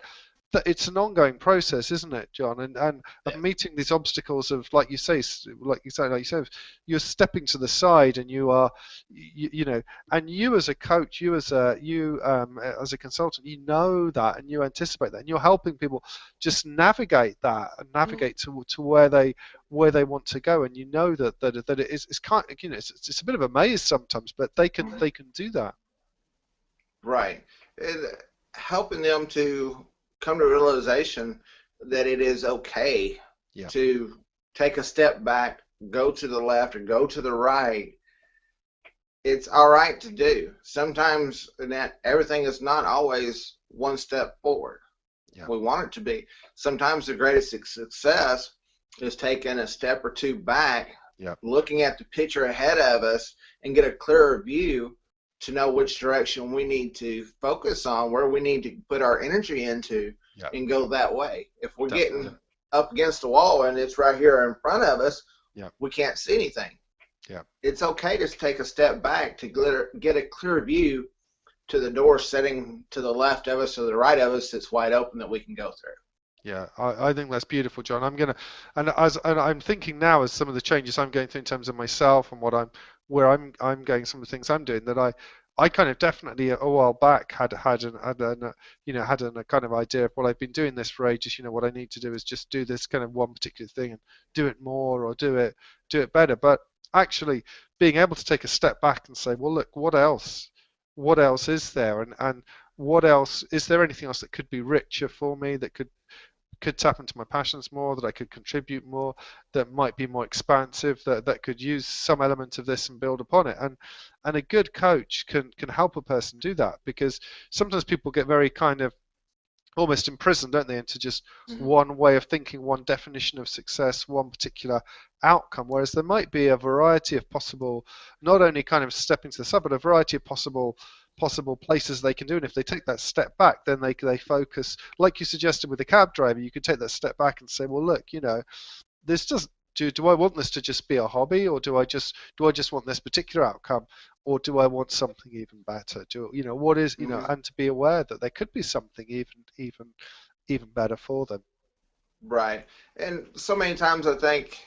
A: it's an ongoing process, isn't it, John? And of
B: Yes.
A: meeting these obstacles of, like you say, you're stepping to the side, and you are, and you as a coach, you as a consultant, you know that, and you anticipate that, and you're helping people just navigate that and navigate to where they want to go, and that it's kind of, it's a bit of a maze sometimes, but they can do that.
B: Right. helping them to come to realization that it is okay
A: Yeah,
B: to take a step back, go to the left or go to the right. It's all right to do. Sometimes that everything is not always one step forward.
A: yeah,
B: We want it to be. Sometimes the greatest success is taking a step or two back,
A: yeah,
B: looking at the picture ahead of us and get a clearer view to know which direction we need to focus on, where we need to put our energy into,
A: yeah,
B: and go that way. If we're
A: definitely.
B: getting up against the wall and it's right here in front of us,
A: Yeah,
B: we can't see anything.
A: yeah.
B: It's okay to take a step back to get a clear view to the door setting to the left of us or the right of us that's wide open that we can go through.
A: Yeah, I think that's beautiful, John. And I'm thinking now as some of the changes I'm going through in terms of myself and where I'm going, some of the things I'm doing that I kind of definitely a while back had a kind of idea of, well, I've been doing this for ages. What I need to do is just do this kind of one particular thing and do it more or do it better. But actually being able to take a step back and say, well, look, what else? What else is there? And what else is there? Anything else that could be richer for me, that could tap into my passions more, that I could contribute more, that might be more expansive, that could use some element of this and build upon it. And a good coach can help a person do that, because sometimes people get very kind of almost imprisoned, don't they, into just
B: Mm-hmm.
A: one way of thinking, one definition of success, one particular outcome. Whereas there might be a variety of possible, not only kind of stepping to the side, but a variety of possible places they can do. And if they take that step back, then they focus, like you suggested with the cab driver. You could take that step back and say, well, look, this just do I want this to just be a hobby, or do I just want this particular outcome, or do I want something even better? What is,
B: Mm-hmm.
A: and to be aware that there could be something even better for them.
B: Right. And so many times I think,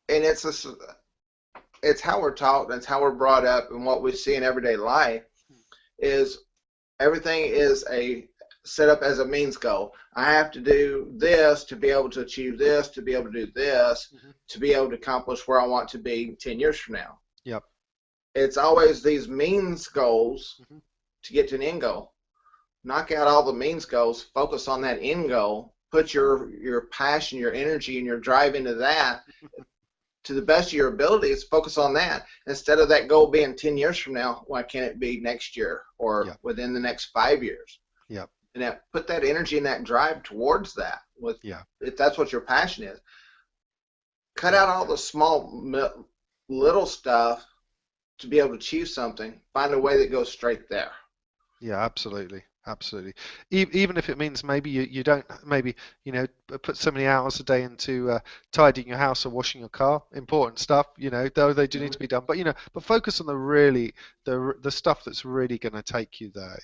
B: and it's how we're taught and it's how we're brought up and what we see in everyday life is everything is a set up as a means goal. I have to do this to be able to achieve this, to be able to do this,
A: Hmm.
B: to be able to accomplish where I want to be 10 years from now.
A: Yep.
B: It's always these means goals
A: Hmm.
B: to get to an end goal. Knock out all the means goals, focus on that end goal, put your passion, your energy, and your drive into that to the best of your abilities. Focus on that instead of that goal being 10 years from now. Why can't it be next year or
A: Yep.
B: within the next 5 years?
A: Yep.
B: And put that energy and that drive towards that. With
A: Yeah.
B: if that's what your passion is, cut
A: Yeah.
B: out all the small little stuff to be able to achieve something. Find a way that goes straight there.
A: Yeah, absolutely, absolutely. Even if it means maybe you don't maybe put so many hours a day into tidying your house or washing your car, important stuff. Though they do need to
B: Mm-hmm.
A: be done, but focus on the stuff that's really going to take you there.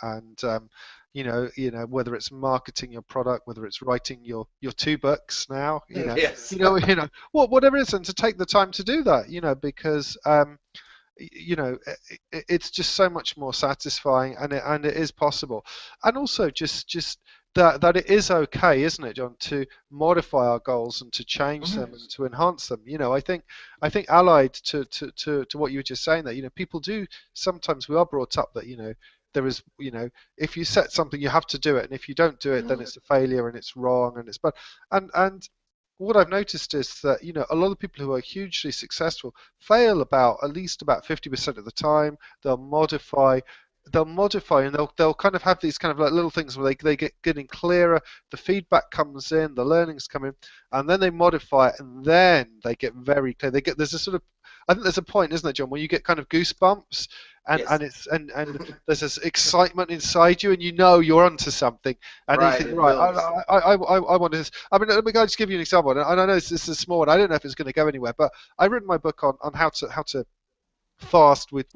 A: And whether it's marketing your product, whether it's writing your two books now,
B: Yes.
A: whatever it is, and to take the time to do that. Because it's just so much more satisfying, and it is possible. And also just that it is okay, isn't it, John, to modify our goals and to change
B: Mm-hmm.
A: them and to enhance them. I think allied to what you were just saying, that people do sometimes, we are brought up that there is, if you set something, you have to do it, and if you don't do it, then it's a failure and it's wrong and it's bad. And what I've noticed is that a lot of people who are hugely successful fail at least about 50% of the time. They'll modify and they'll kind of have these kind of like little things where they get getting clearer, the feedback comes in, the learnings come in, and then they modify it, and then they get very clear. There's a sort of, I think there's a point, isn't there, John, where you get kind of goosebumps, and
B: Yes.
A: and it's and there's this excitement inside you, and you're onto something, and you
B: Right.
A: think,
B: It
A: right,
B: builds.
A: I want this. I mean, let me just give you an example, and I know this is a small one. I don't know if it's going to go anywhere, but I've written my book on how to fast with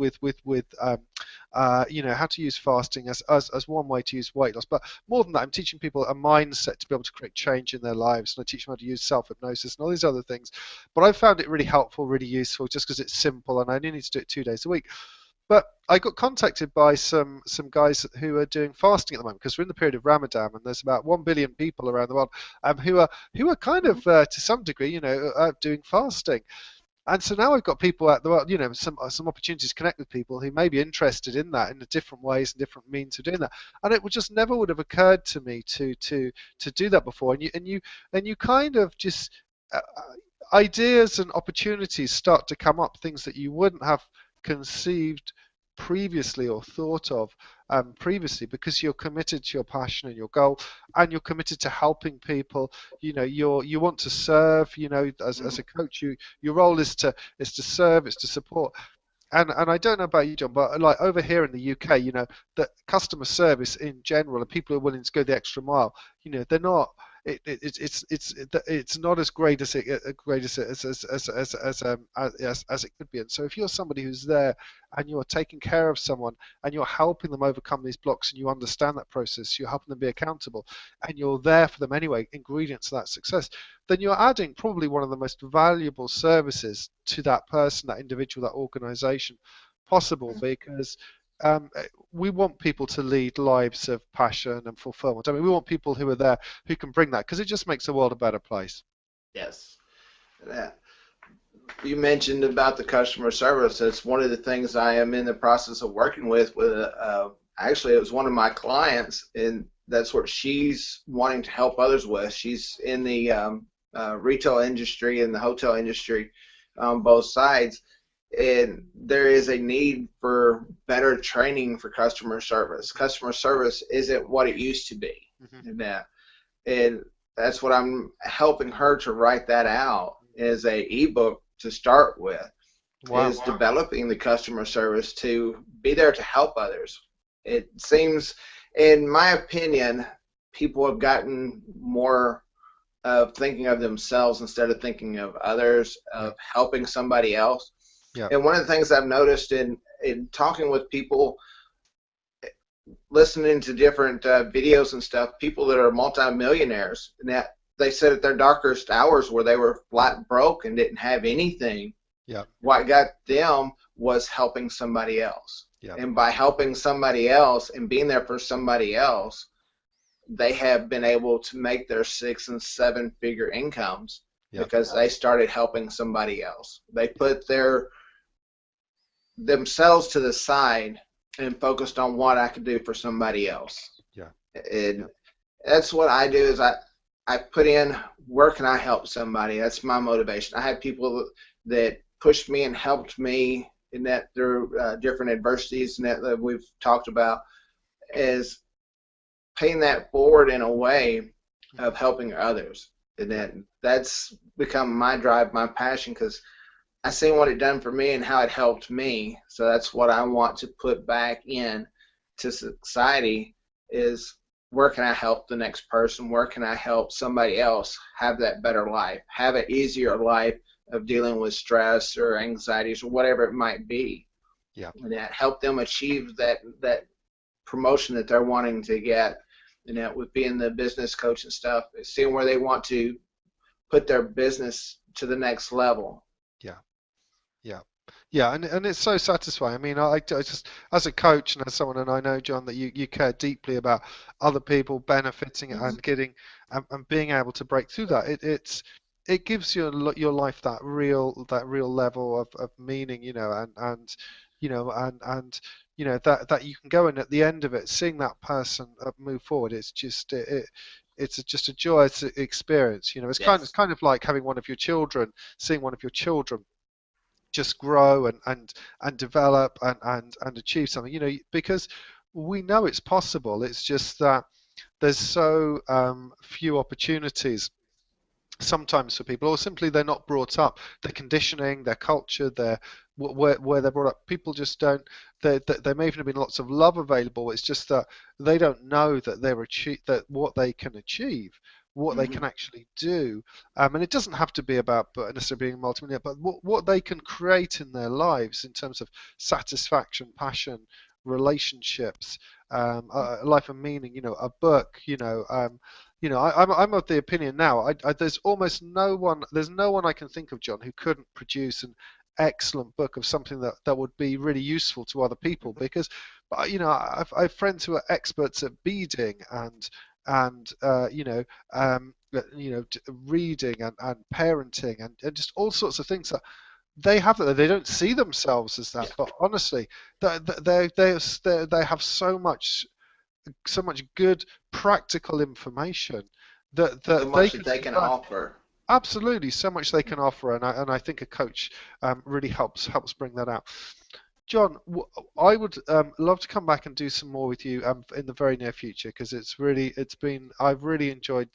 A: how to use fasting as one way to use weight loss. But more than that, I'm teaching people a mindset to be able to create change in their lives, and I teach them how to use self-hypnosis and all these other things. But I found it really helpful, really useful, just because it's simple, and I only need to do it 2 days a week. But I got contacted by some guys who are doing fasting at the moment, because we're in the period of Ramadan, and there's about 1 billion people around the world who are kind
B: Mhm.
A: of to some degree, doing fasting. And so now I've got people at the, well, some opportunities to connect with people who may be interested in that in the different ways and different means of doing that. And it would just never would have occurred to me to do that before. And you kind of just ideas and opportunities start to come up, things that you wouldn't have conceived previously or thought of previously, because you're committed to your passion and your goal, and you're committed to helping people. You want to serve. As a coach, your role is to serve, is to support. And I don't know about you, John, but like over here in the UK, that customer service in general and people who are willing to go the extra mile, they're not. It's not as great as it could be. And so if you're somebody who's there and you're taking care of someone and you're helping them overcome these blocks and you understand that process, you're helping them be accountable, and you're there for them anyway, ingredients to that success, then you're adding probably one of the most valuable services to that person, that individual, that organization possible, because um, we want people to lead lives of passion and fulfillment. I mean, we want people who are there who can bring that, because it just makes the world a better place.
B: Yes. Yeah. You mentioned about the customer service. It's one of the things I am in the process of working with. Actually, it was one of my clients, and that's what she's wanting to help others with. She's in the retail industry and the hotel industry on both sides, and there is a need for better training for customer service. Customer service isn't what it used to be,
A: Mm-hmm.
B: and that's what I'm helping her to write that out as a ebook to start with,
A: Wow.
B: is developing the customer service to be there to help others. It seems, in my opinion, people have gotten more of thinking of themselves instead of thinking of others,
A: Yeah.
B: of helping somebody else.
A: Yeah.
B: And one of the things I've noticed in talking with people, listening to different videos and stuff, people that are multimillionaires, and that they said at their darkest hours where they were flat broke and didn't have anything,
A: Yeah.
B: what got them was helping somebody else.
A: Yeah.
B: And by helping somebody else and being there for somebody else, they have been able to make their 6 and 7 figure incomes
A: Yeah.
B: because they started helping somebody else. They put themselves to the side and focused on what I could do for somebody else.
A: Yeah.
B: And that's what I do, is I put in, where can I help somebody? That's my motivation. I had people that pushed me and helped me in that through different adversities and that we've talked about, is paying that forward in a way of helping others. And that's become my drive, my passion, because I seen what it done for me and how it helped me. So that's what I want to put back in to society, is where can I help the next person? Where can I help somebody else have that better life, have an easier life of dealing with stress or anxieties or whatever it might be,
A: Yeah.
B: and that help them achieve that promotion that they're wanting to get. And that with being the business coach and stuff, seeing where they want to put their business to the next level.
A: Yeah. Yeah. Yeah, and it's so satisfying. I mean, I just, as a coach and as someone, and I know, John, that you care deeply about other people benefiting and getting and being able to break through that. It gives your life that real level of meaning, that you can go in at the end of it, seeing that person move forward. It's just a joyous experience. It's kind
B: Yes.
A: of kind of like having one of your children, seeing one of your children just grow and develop and achieve something, because we know it's possible. It's just that there's so few opportunities sometimes for people, or simply they're not brought up. Their conditioning, their culture, where they're brought up, people just don't. There may even have been lots of love available. It's just that they don't know that that what they can achieve, what they
B: Mm-hmm.
A: can actually do, and it doesn't have to be about necessarily being multimillionaire, but what they can create in their lives in terms of satisfaction, passion, relationships, a life of meaning. A book. I'm of the opinion now. There's almost no one. There's no one I can think of, John, who couldn't produce an excellent book of something that would be really useful to other people. Because, I have friends who are experts at beading and reading and parenting and just all sorts of things they have that. They don't see themselves as that, but honestly, they have so much good practical information
B: So
A: that they
B: much that
A: can
B: they can
A: provide.
B: offer.
A: Absolutely, so much they can offer, and I think a coach really helps bring that out. John, I would love to come back and do some more with you in the very near future because I've really enjoyed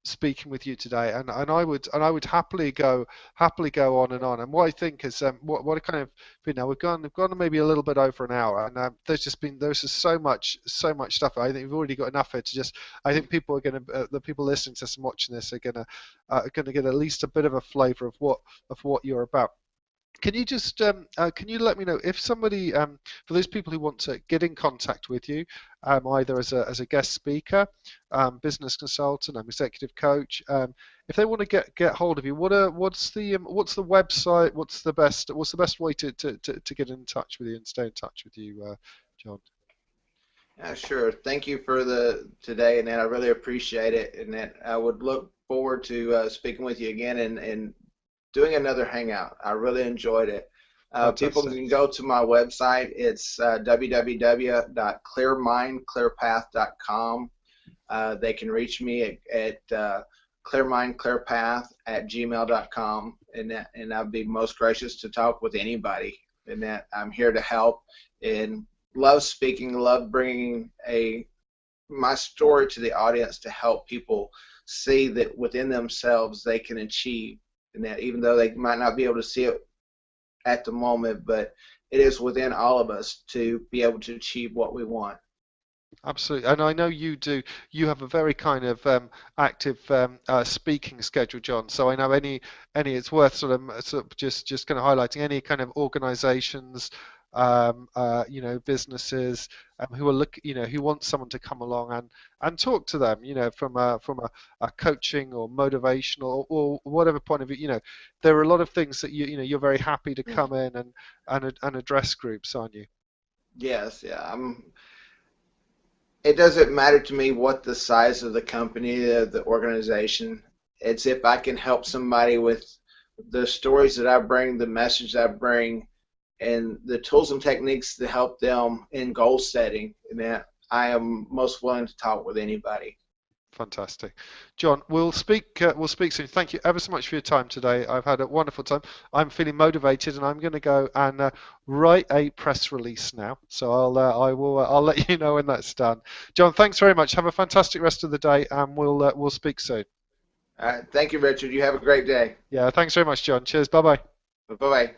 A: speaking with you today, and I would happily go on and on. And what I think is what I kind of we've gone maybe a little bit over an hour, and there's just so much stuff. I think we've already got enough here to just. I think people are going to the people listening to us and watching this are going to get at least a bit of a flavour of what you're about. Can you let me know if somebody, for those people who want to get in contact with you, either as a guest speaker, business consultant, executive coach, if they want to get hold of you, what's the website? What's the best way to get in touch with you and stay in touch with you, John?
B: Sure. Thank you for the today, and I really appreciate it. And that I would look forward to speaking with you again and doing another hangout. I really enjoyed it. People
A: Fantastic.
B: can go to my website. It's www.clearmindclearpath.com. They can reach me at clearmindclearpath@gmail.com, and I'd be most gracious to talk with anybody. And that I'm here to help and love speaking, love bringing my story to the audience to help people see that within themselves they can achieve, and that even though they might not be able to see it at the moment, but it is within all of us to be able to achieve what we want.
A: Absolutely, and I know you do. You have a very kind of active speaking schedule, John. So I know it's worth sort of just kind of highlighting any kind of organisations, businesses who are who want someone to come along and talk to them, from a coaching or motivational or whatever point of view. There are a lot of things that you're very happy to come in and address groups, aren't you?
B: Yes, yeah. It doesn't matter to me what the size of the company, the organization. It's if I can help somebody with the stories that I bring, the message I bring, and the tools and techniques to help them in goal setting, and that I am most willing to talk with anybody.
A: Fantastic. John, we'll speak soon. Thank you ever so much for your time today. I've had a wonderful time. I'm feeling motivated and I'm going to go and write a press release now. So I'll let you know when that's done. John, thanks very much. Have a fantastic rest of the day and we'll speak soon.
B: All right, thank you, Richard. You have a great day.
A: Yeah, thanks very much, John. Cheers. Bye bye.
B: Bye bye.